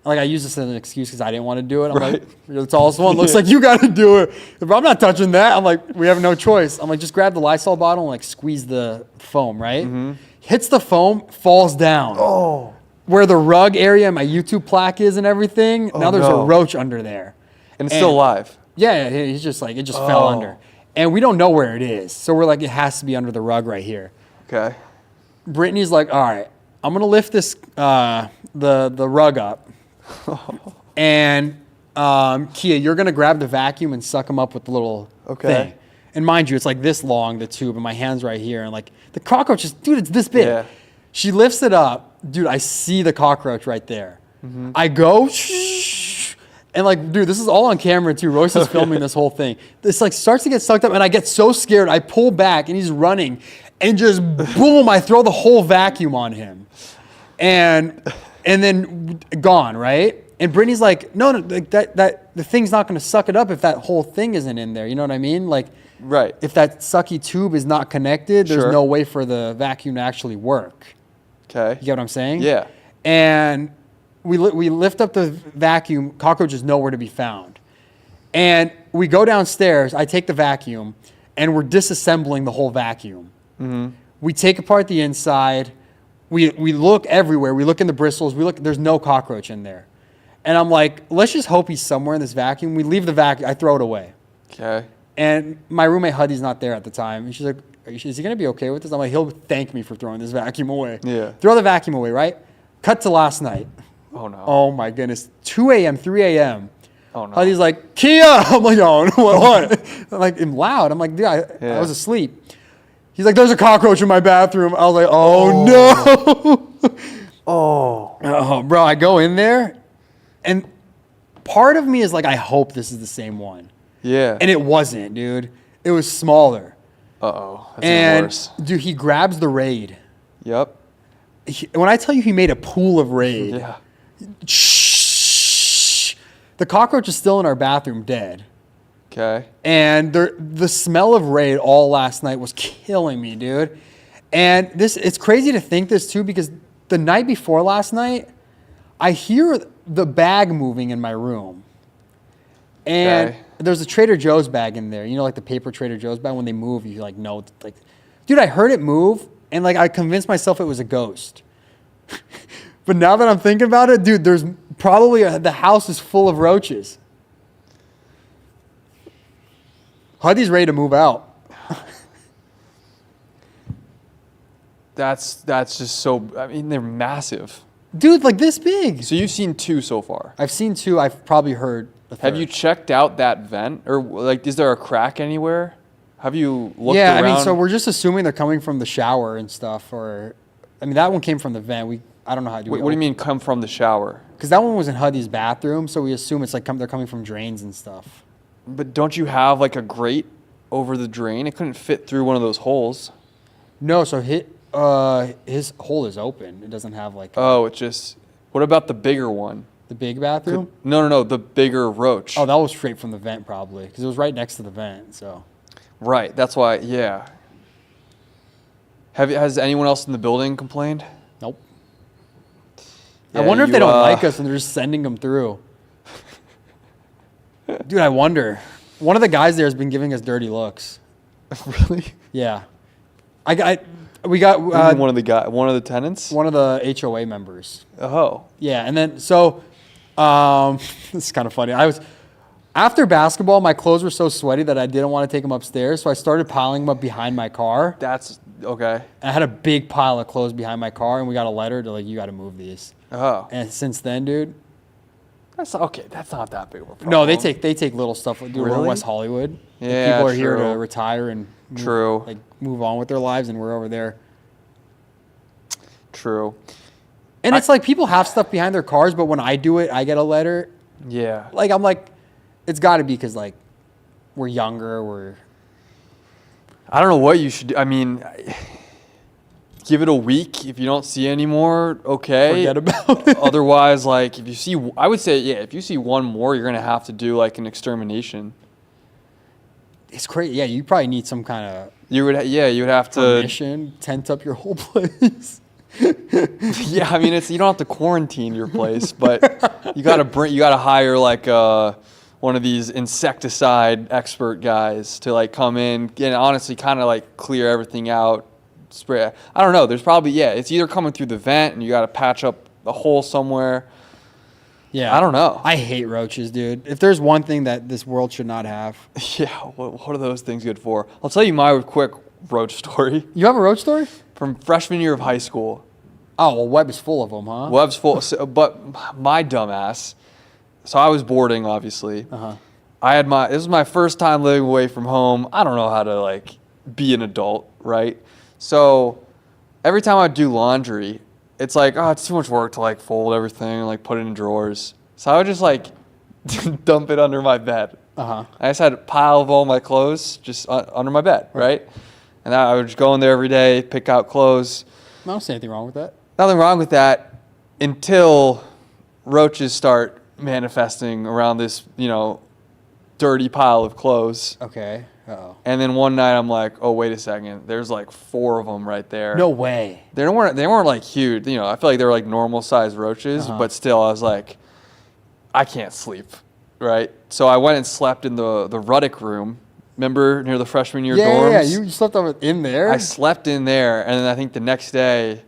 Speaker 1: Like, I use this as an excuse because I didn't want to do it. I'm like, you're the tallest one. Looks like you got to do it. But I'm not touching that. I'm like, we have no choice. I'm like, just grab the Lysol bottle and like squeeze the foam, right? Hits the foam, falls down.
Speaker 2: Oh.
Speaker 1: Where the rug area, my YouTube plaque is and everything. Now there's a roach under there.
Speaker 2: And it's still alive.
Speaker 1: Yeah, he's just like, it just fell under. And we don't know where it is. So we're like, it has to be under the rug right here.
Speaker 2: Okay.
Speaker 1: Brittany's like, all right, I'm going to lift this, the rug up. And Kia, you're gonna grab the vacuum and suck them up with the little thing. And mind you, it's like this long, the tube, and my hand's right here. And like the cockroach is, dude, it's this big.
Speaker 2: Yeah.
Speaker 1: She lifts it up, dude. I see the cockroach right there. I go, and like, dude, this is all on camera too. Royce is filming this whole thing. This like starts to get sucked up, and I get so scared. I pull back, and he's running, and just boom, I throw the whole vacuum on him, and then gone, right? And Brittany's like, no, like that the thing's not going to suck it up if that whole thing isn't in there. You know what I mean? Like,
Speaker 2: right.
Speaker 1: If that sucky tube is not connected, there's no way for the vacuum to actually work.
Speaker 2: Okay.
Speaker 1: You get what I'm saying?
Speaker 2: Yeah.
Speaker 1: And we lift up the vacuum. Cockroach is nowhere to be found. And we go downstairs. I take the vacuum, and we're disassembling the whole vacuum. We take apart the inside. We look everywhere. We look in the bristles. We look. There's no cockroach in there. And I'm like, let's just hope he's somewhere in this vacuum. We leave the vacuum. I throw it away.
Speaker 2: Okay.
Speaker 1: And my roommate Huddy's not there at the time. And she's like, is he going to be okay with this? I'm like, he'll thank me for throwing this vacuum away.
Speaker 2: Yeah.
Speaker 1: Throw the vacuum away, right? Cut to last night.
Speaker 2: Oh, no.
Speaker 1: Oh, my goodness. 2 a.m., 3 a.m.
Speaker 2: Oh, no.
Speaker 1: Huddy's like, Kia! I'm like, oh, what? I'm like, I'm loud. I'm like, dude, I was asleep. He's like, there's a cockroach in my bathroom. I was like, oh. No. Oh, bro, I go in there, and part of me is like, I hope this is the same one.
Speaker 2: Yeah.
Speaker 1: And it wasn't, dude. It was smaller.
Speaker 2: Uh-oh. That's even worse.
Speaker 1: Dude, he grabs the Raid.
Speaker 2: Yep.
Speaker 1: When I tell you he made a pool of Raid.
Speaker 2: Yeah.
Speaker 1: Shh. The cockroach is still in our bathroom dead.
Speaker 2: Okay.
Speaker 1: And the smell of Raid all last night was killing me, dude. And it's crazy to think this too, because the night before last night, I hear the bag moving in my room. And there's a Trader Joe's bag in there. You know, like the paper Trader Joe's bag, when they move, you like know, like, dude, I heard it move, and like I convinced myself it was a ghost. But now that I'm thinking about it, dude, there's probably the house is full of roaches. Huddy's ready to move out.
Speaker 2: That's just so, I mean, they're massive.
Speaker 1: Dude, like this big.
Speaker 2: So you've seen 2 so far?
Speaker 1: I've seen 2. I've probably heard a third.
Speaker 2: Have you checked out that vent? Or like, is there a crack anywhere? Have you looked around?
Speaker 1: Yeah, I mean, so we're just assuming they're coming from the shower and stuff. Or, I mean, that one came from the vent. I don't know how to do it.
Speaker 2: Wait, what do you mean come from the shower?
Speaker 1: Because that one was in Huddy's bathroom, so we assume it's like they're coming from drains and stuff.
Speaker 2: But don't you have like a grate over the drain? It couldn't fit through one of those holes.
Speaker 1: No, so his hole is open. It doesn't have like...
Speaker 2: Oh, it just... What about the bigger one?
Speaker 1: The big bathroom?
Speaker 2: No, the bigger roach.
Speaker 1: Oh, that was straight from the vent probably, because it was right next to the vent, so...
Speaker 2: Right, that's why, yeah. Has anyone else in the building complained?
Speaker 1: Nope.
Speaker 2: Yeah,
Speaker 1: I wonder if they don't like us and they're just sending them through. Dude, I wonder. One of the guys there has been giving us dirty looks.
Speaker 2: Really?
Speaker 1: Yeah. We got
Speaker 2: one of the tenants?
Speaker 1: One of the HOA members.
Speaker 2: Oh.
Speaker 1: Yeah, and then so this is kind of funny. After basketball, my clothes were so sweaty that I didn't want to take them upstairs, so I started piling them up behind my car.
Speaker 2: That's okay.
Speaker 1: And I had a big pile of clothes behind my car, and we got a letter to like, you got to move these.
Speaker 2: Oh.
Speaker 1: And since then, dude.
Speaker 2: That's okay. That's not that big of a problem.
Speaker 1: No, they take little stuff. Dude, we're in West Hollywood.
Speaker 2: Yeah,
Speaker 1: people are here to retire and move on with their lives, and we're over there.
Speaker 2: True.
Speaker 1: And it's like people have stuff behind their cars, but when I do it, I get a letter.
Speaker 2: Yeah.
Speaker 1: Like I'm like, it's got to be because like we're younger.
Speaker 2: I don't know what you should do. I mean, give it a week. If you don't see any more, okay.
Speaker 1: Forget about it.
Speaker 2: Otherwise, like if you see, I would say, yeah, if you see one more, you're gonna have to do like an extermination.
Speaker 1: It's crazy. Yeah, you probably need some kind of.
Speaker 2: You would have to
Speaker 1: permission, tent up your whole place.
Speaker 2: Yeah, I mean, you don't have to quarantine your place, but you gotta hire like one of these insecticide expert guys to like come in and honestly kind of like clear everything out, spray. I don't know. There's probably it's either coming through the vent and you gotta patch up a hole somewhere.
Speaker 1: Yeah,
Speaker 2: I don't know.
Speaker 1: I hate roaches, dude. If there's one thing that this world should not have.
Speaker 2: Yeah, what are those things good for? I'll tell you my quick roach story.
Speaker 1: You have a roach story?
Speaker 2: From freshman year of high school.
Speaker 1: Oh, well, Webb is full of them, huh?
Speaker 2: Webb's full. But my dumbass, so I was boarding, obviously.
Speaker 1: Uh-huh.
Speaker 2: This was my first time living away from home. I don't know how to like be an adult, right? So every time I do laundry, it's like, oh, it's too much work to like fold everything and like put it in drawers. So I would just like dump it under my bed.
Speaker 1: Uh-huh.
Speaker 2: I just had a pile of all my clothes just under my bed, right? And I would just go in there every day, pick out clothes.
Speaker 1: I don't see anything wrong with that.
Speaker 2: Nothing wrong with that until roaches start manifesting around this, dirty pile of clothes.
Speaker 1: Okay. Uh-oh.
Speaker 2: And then one night I'm like, oh, wait a second. There's like 4 of them right there.
Speaker 1: No way.
Speaker 2: They weren't like huge. I feel like they were like normal sized roaches, but still I was like, I can't sleep, right? So I went and slept in the Ruddick room. Remember near the freshman year dorms?
Speaker 1: Yeah, you slept in there?
Speaker 2: I slept in there, and then I think the next day,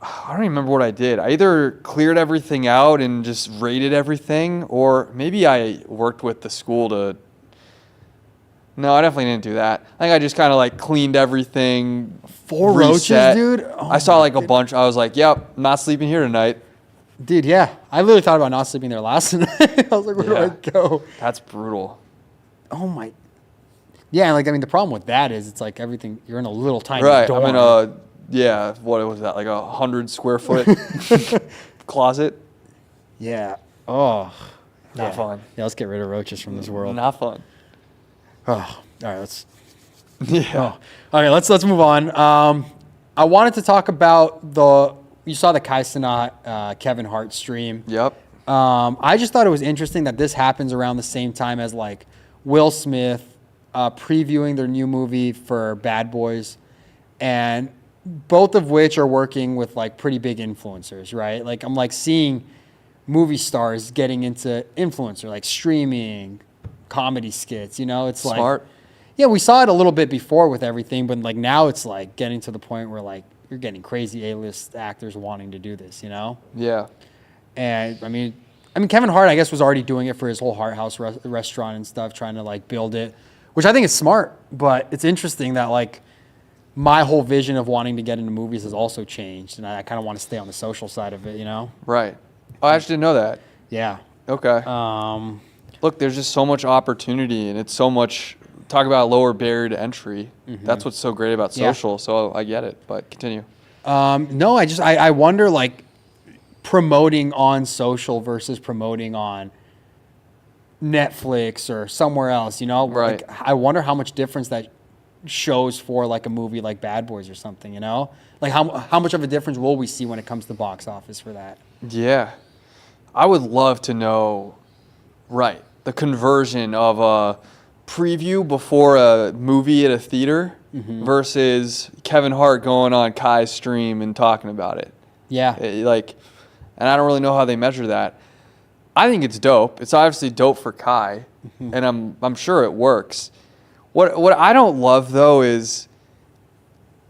Speaker 2: I don't even remember what I did. I either cleared everything out and just raided everything, or maybe I worked with the school to... No, I definitely didn't do that. I think I just kind of like cleaned everything.
Speaker 1: 4
Speaker 2: reset.
Speaker 1: roaches, dude? Oh
Speaker 2: I saw like a bunch. I was like, yep, not sleeping here tonight.
Speaker 1: Dude, yeah. I literally thought about not sleeping there last night. I was like, where do I go?
Speaker 2: That's brutal.
Speaker 1: Oh, my... Yeah, the problem with that is it's like everything, you're in a little tiny
Speaker 2: Right,
Speaker 1: dorm.
Speaker 2: I'm in what was that, like 100 square foot closet?
Speaker 1: Yeah. Oh.
Speaker 2: Not fun.
Speaker 1: Yeah, let's get rid of roaches from this world.
Speaker 2: Not fun.
Speaker 1: Oh, all right, let's...
Speaker 2: Yeah.
Speaker 1: Oh. Okay, let's move on. I wanted to talk about you saw the Cenat, Kevin Hart stream.
Speaker 2: Yep.
Speaker 1: I just thought it was interesting that this happens around the same time as like Will Smith previewing their new movie for Bad Boys, and both of which are working with like pretty big influencers, right? Like I'm like seeing movie stars getting into influencer, like streaming, comedy skits, it's like...
Speaker 2: Smart.
Speaker 1: Yeah, we saw it a little bit before with everything, but like now it's like getting to the point where like you're getting crazy A-list actors wanting to do this,
Speaker 2: Yeah.
Speaker 1: And I mean Kevin Hart, I guess, was already doing it for his whole Hart House restaurant and stuff, trying to like build it, which I think is smart. But it's interesting that like my whole vision of wanting to get into movies has also changed, and I kind of want to stay on the social side of it,
Speaker 2: Right. Oh, I actually didn't know that.
Speaker 1: Yeah.
Speaker 2: Okay. Look, there's just so much opportunity, and it's so much... Talk about lower barrier to entry. Mm-hmm. That's what's so great about social. Yeah. So I get it, but continue.
Speaker 1: No, I wonder like promoting on social versus promoting on Netflix or somewhere else,
Speaker 2: Right.
Speaker 1: Like, I wonder how much difference that shows for like a movie like Bad Boys or something, Like how much of a difference will we see when it comes to box office for that?
Speaker 2: Yeah. I would love to know, right, the conversion of a preview before a movie at a theater versus Kevin Hart going on Kai's stream and talking about it.
Speaker 1: Yeah.
Speaker 2: And I don't really know how they measure that. I think it's dope. It's obviously dope for Kai, and I'm sure it works. What I don't love though is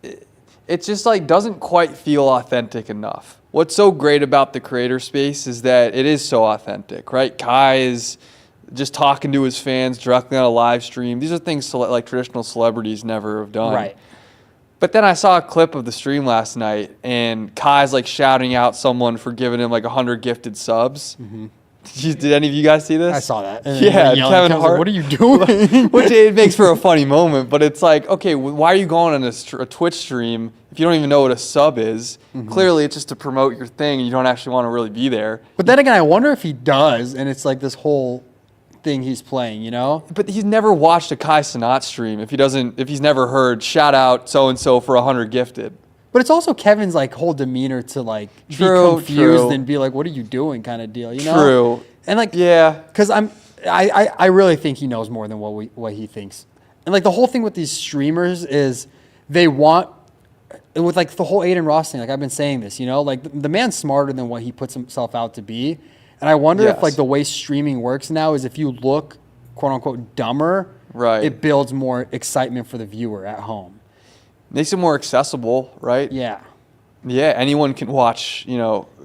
Speaker 2: it just like doesn't quite feel authentic enough. What's so great about the creator space is that it is so authentic, right? Kai is just talking to his fans directly on a live stream. These are things like traditional celebrities never have done.
Speaker 1: Right.
Speaker 2: But then I saw a clip of the stream last night, and Kai's like shouting out someone for giving him like 100 gifted subs. Mm-hmm. Did any of you guys see this?
Speaker 1: I saw that. And
Speaker 2: yeah, Kevin Hart.
Speaker 1: Like, what are you doing?
Speaker 2: Which it makes for a funny moment, but it's like, okay, why are you going on a Twitch stream if you don't even know what a sub is? Mm-hmm. Clearly, it's just to promote your thing, and you don't actually want to really be there.
Speaker 1: But then again, I wonder if he does, and it's like this whole thing he's playing,
Speaker 2: But he's never watched a Kai Cenat stream if he's never heard shout out so and so for 100 gifted.
Speaker 1: But it's also Kevin's like whole demeanor to like be confused and be like, "What are you doing?" kind of deal,
Speaker 2: True.
Speaker 1: And like,
Speaker 2: yeah,
Speaker 1: because I really think he knows more than what he thinks. And like the whole thing with these streamers is they want, with like the whole Aiden Ross thing. Like I've been saying this, like the man's smarter than what he puts himself out to be. And I wonder if like the way streaming works now is if you look quote unquote dumber,
Speaker 2: right,
Speaker 1: it builds more excitement for the viewer at home.
Speaker 2: Makes it more accessible, right?
Speaker 1: Yeah.
Speaker 2: Yeah, anyone can watch,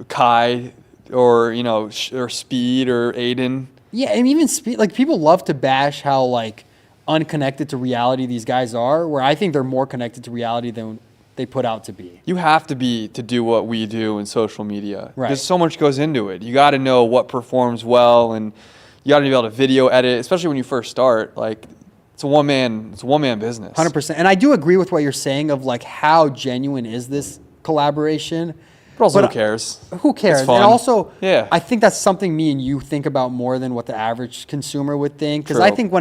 Speaker 2: Kai or, or Speed or Aiden.
Speaker 1: Yeah, and even Speed, like people love to bash how like unconnected to reality these guys are, where I think they're more connected to reality than they put out to be.
Speaker 2: You have to do what we do in social media.
Speaker 1: Right.
Speaker 2: Because so much goes into it. You got to know what performs well, and you got to be able to video edit, especially when you first start. Like, it's a one-man business.
Speaker 1: 100%. And I do agree with what you're saying of like how genuine is this collaboration.
Speaker 2: But also, who cares?
Speaker 1: Who cares?
Speaker 2: It's fun.
Speaker 1: And also,
Speaker 2: yeah.
Speaker 1: I think that's something me and you think about more than what the average consumer would think. Because
Speaker 2: True.
Speaker 1: I think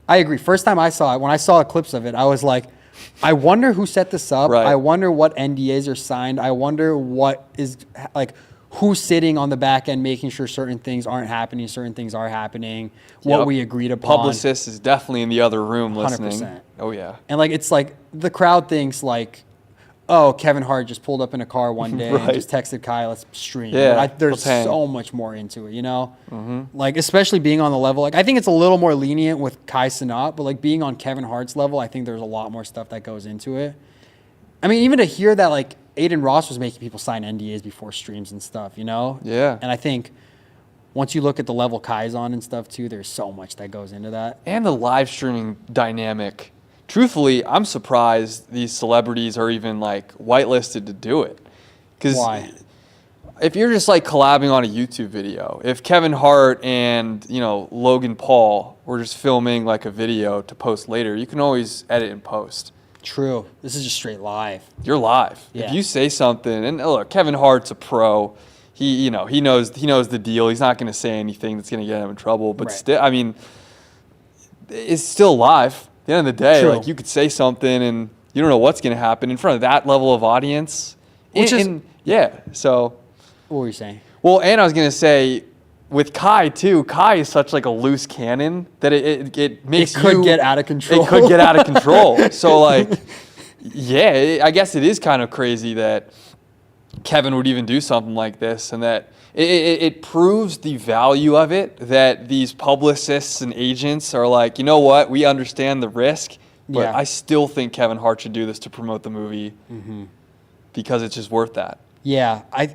Speaker 1: I agree. First time I saw it, when I saw clips of it, I was like, I wonder who set this up.
Speaker 2: Right.
Speaker 1: I wonder what NDAs are signed. I wonder what is like, who's sitting on the back end making sure certain things aren't happening, certain things are happening, what we agreed upon.
Speaker 2: Publicist is definitely in the other room listening.
Speaker 1: 100%.
Speaker 2: Oh, yeah.
Speaker 1: And like, it's like the crowd thinks like, oh, Kevin Hart just pulled up in a car one day
Speaker 2: Right.
Speaker 1: and just texted Kai, let's stream.
Speaker 2: Yeah,
Speaker 1: There's
Speaker 2: let's hang.
Speaker 1: so much more into it, you know? Like, especially being on the level, like, I think it's a little more lenient with Kai Cenat, but like being on Kevin Hart's level, I think there's a lot more stuff that goes into it. I mean, even to hear that like Aiden Ross was making people sign NDAs before streams and stuff, you know?
Speaker 2: Yeah.
Speaker 1: And I think once you look at the level Kai's on and stuff too, there's so much that goes into that.
Speaker 2: And the live streaming dynamic. Truthfully, I'm surprised these celebrities are even like whitelisted to do it.
Speaker 1: Why?
Speaker 2: If you're just like collabing on a YouTube video, if Kevin Hart and Logan Paul were just filming like a video to post later, you can always edit and post.
Speaker 1: True. This is just straight live.
Speaker 2: You're live.
Speaker 1: Yeah.
Speaker 2: If you say something, and look, Kevin Hart's a pro. He knows the deal. He's not going to say anything that's going to get him in trouble. But
Speaker 1: Right.
Speaker 2: still, I mean, it's still live. At the end of the day,
Speaker 1: True.
Speaker 2: like you could say something and you don't know what's going to happen in front of that level of audience. So.
Speaker 1: What were you saying?
Speaker 2: Well, and I was going to say, with Kai too, Kai is such like a loose cannon that it makes
Speaker 1: It could get out of control.
Speaker 2: It could get out of control. So like, yeah, I guess it is kind of crazy that Kevin would even do something like this, and that it proves the value of it, that these publicists and agents are like, you know what, we understand the risk, but
Speaker 1: Yeah.
Speaker 2: I still think Kevin Hart should do this to promote the movie because it's just worth that.
Speaker 1: Yeah, I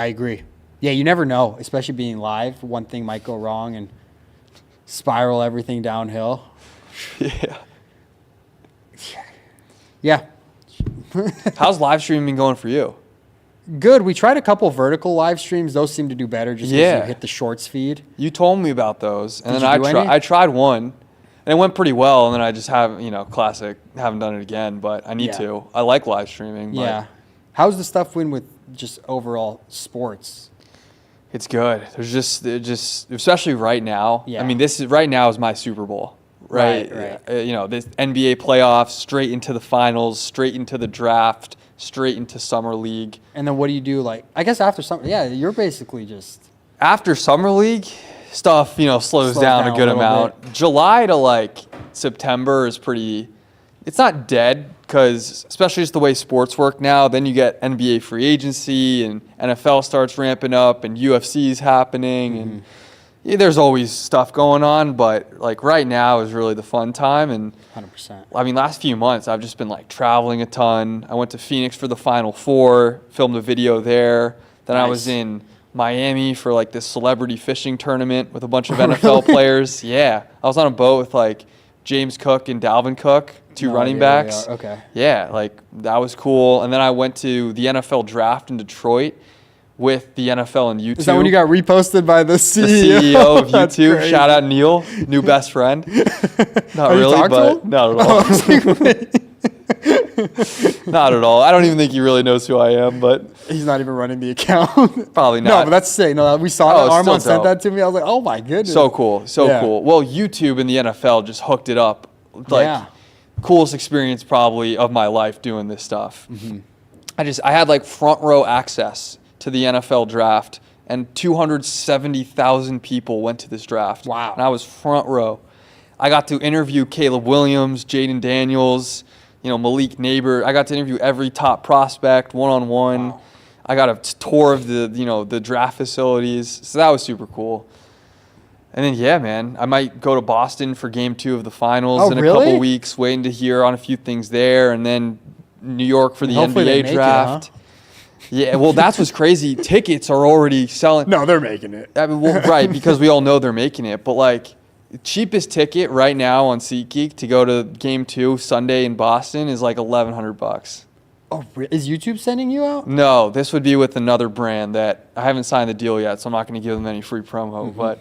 Speaker 1: agree. Yeah, you never know, especially being live. One thing might go wrong and spiral everything downhill.
Speaker 2: Yeah.
Speaker 1: Yeah,
Speaker 2: How's live streaming been going for you?
Speaker 1: good. We tried a couple vertical live streams. Those seem to do better just because
Speaker 2: Yeah.
Speaker 1: you hit the shorts feed.
Speaker 2: You told me about those, and
Speaker 1: Did
Speaker 2: then
Speaker 1: you do any?
Speaker 2: I tried one, and it went pretty well. And then I just classic, haven't done it again, but I need
Speaker 1: Yeah.
Speaker 2: to. I like live streaming. But
Speaker 1: Yeah. How's the stuff win with just overall sports?
Speaker 2: it's good. There's just especially right now.
Speaker 1: Yeah.
Speaker 2: I mean, right now is my Super Bowl. Right. This NBA playoffs, straight into the finals, straight into the draft, straight into summer league.
Speaker 1: And then what do you do? Like, I guess after some, yeah, you're basically just
Speaker 2: After summer league, stuff slows down a good
Speaker 1: little
Speaker 2: amount.
Speaker 1: bit.
Speaker 2: July to like September is pretty. It's not dead because especially just the way sports work now. Then you get NBA free agency and NFL starts ramping up and UFC's happening and there's always stuff going on. But like right now is really the fun time. And
Speaker 1: 100%.
Speaker 2: I mean, last few months I've just been like traveling a ton. I went to Phoenix for the Final Four, filmed a video there. Then I was
Speaker 1: Nice.
Speaker 2: in Miami for like this celebrity fishing tournament with a bunch of NFL players. Yeah, I was on a boat with like James Cook and Dalvin Cook, two
Speaker 1: No
Speaker 2: running
Speaker 1: idea who they
Speaker 2: backs.
Speaker 1: are. Okay.
Speaker 2: Yeah, like that was cool. And then I went to the NFL draft in Detroit with the NFL and YouTube.
Speaker 1: Is that when you got reposted by the
Speaker 2: the
Speaker 1: CEO?
Speaker 2: CEO of
Speaker 1: That's
Speaker 2: YouTube?
Speaker 1: crazy.
Speaker 2: Shout out Neil, new best friend. Not
Speaker 1: Have you
Speaker 2: really,
Speaker 1: talked to
Speaker 2: but
Speaker 1: him?
Speaker 2: not at all. Not at all. I don't even think he really knows who I am, but
Speaker 1: He's not even running the account.
Speaker 2: probably
Speaker 1: No,
Speaker 2: not.
Speaker 1: but that's sick. No, we saw
Speaker 2: Oh,
Speaker 1: that.
Speaker 2: it's still
Speaker 1: Armand sent
Speaker 2: dope.
Speaker 1: that to me. I was like, oh my goodness.
Speaker 2: So cool. So
Speaker 1: Yeah.
Speaker 2: cool. Well, YouTube and the NFL just hooked it up. Like,
Speaker 1: Yeah.
Speaker 2: coolest experience probably of my life doing this stuff.
Speaker 1: Mm-hmm.
Speaker 2: I had like front row access to the NFL draft, and 270,000 people went to this draft.
Speaker 1: Wow.
Speaker 2: And I was front row. I got to interview Caleb Williams, Jaden Daniels, Malik Neighbor. I got to interview every top prospect one-on-one.
Speaker 1: Wow.
Speaker 2: I got a tour of the draft facilities. So that was super cool. And then, yeah, man, I might go to Boston for game 2 of the finals
Speaker 1: Oh,
Speaker 2: in a
Speaker 1: really?
Speaker 2: couple weeks, waiting to hear on a few things there. And then New York for the
Speaker 1: Hopefully they
Speaker 2: NBA
Speaker 1: make it,
Speaker 2: draft. Yeah, well, that's what's crazy. Tickets are already selling.
Speaker 1: No, they're making it.
Speaker 2: I mean, well, right, because we all know they're making it. But, like, the cheapest ticket right now on SeatGeek to go to game 2 Sunday in Boston is like $1,100.
Speaker 1: Oh, is YouTube sending you out?
Speaker 2: No, this would be with another brand that I haven't signed the deal yet, so I'm not going to give them any free promo, but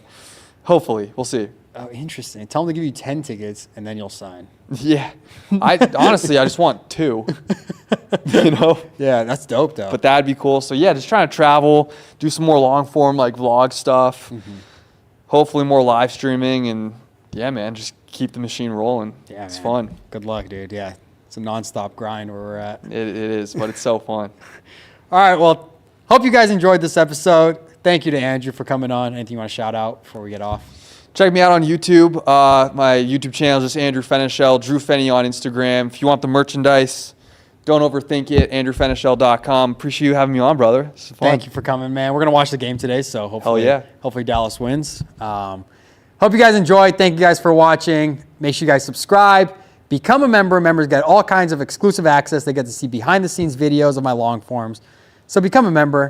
Speaker 2: hopefully, we'll see.
Speaker 1: Oh, interesting. Tell them to give you 10 tickets, and then you'll sign.
Speaker 2: Yeah. Honestly, I just want 2, you know?
Speaker 1: Yeah, that's dope, though.
Speaker 2: But that'd be cool. So, yeah, just trying to travel, do some more long-form, like, vlog stuff, hopefully more live streaming, and, yeah, man, just keep the machine rolling.
Speaker 1: Yeah,
Speaker 2: it's
Speaker 1: man.
Speaker 2: fun.
Speaker 1: Good luck, dude. Yeah, it's a nonstop grind where we're at.
Speaker 2: It is, but it's so fun.
Speaker 1: All right, well, hope you guys enjoyed this episode. Thank you to Andrew for coming on. Anything you want to shout out before we get off?
Speaker 2: Check me out on YouTube. My YouTube channel is just Andrew Fenichel, Drew Fenny on Instagram. If you want the merchandise, don't overthink it, andrewfenichel.com. Appreciate you having me on, brother. This is fun.
Speaker 1: Thank you for coming, man. We're going to watch the game today, so hopefully,
Speaker 2: yeah.
Speaker 1: hopefully Dallas wins. Hope you guys enjoyed. Thank you guys for watching. Make sure you guys subscribe. Become a member. Members get all kinds of exclusive access. They get to see behind-the-scenes videos of my long forms. So become a member.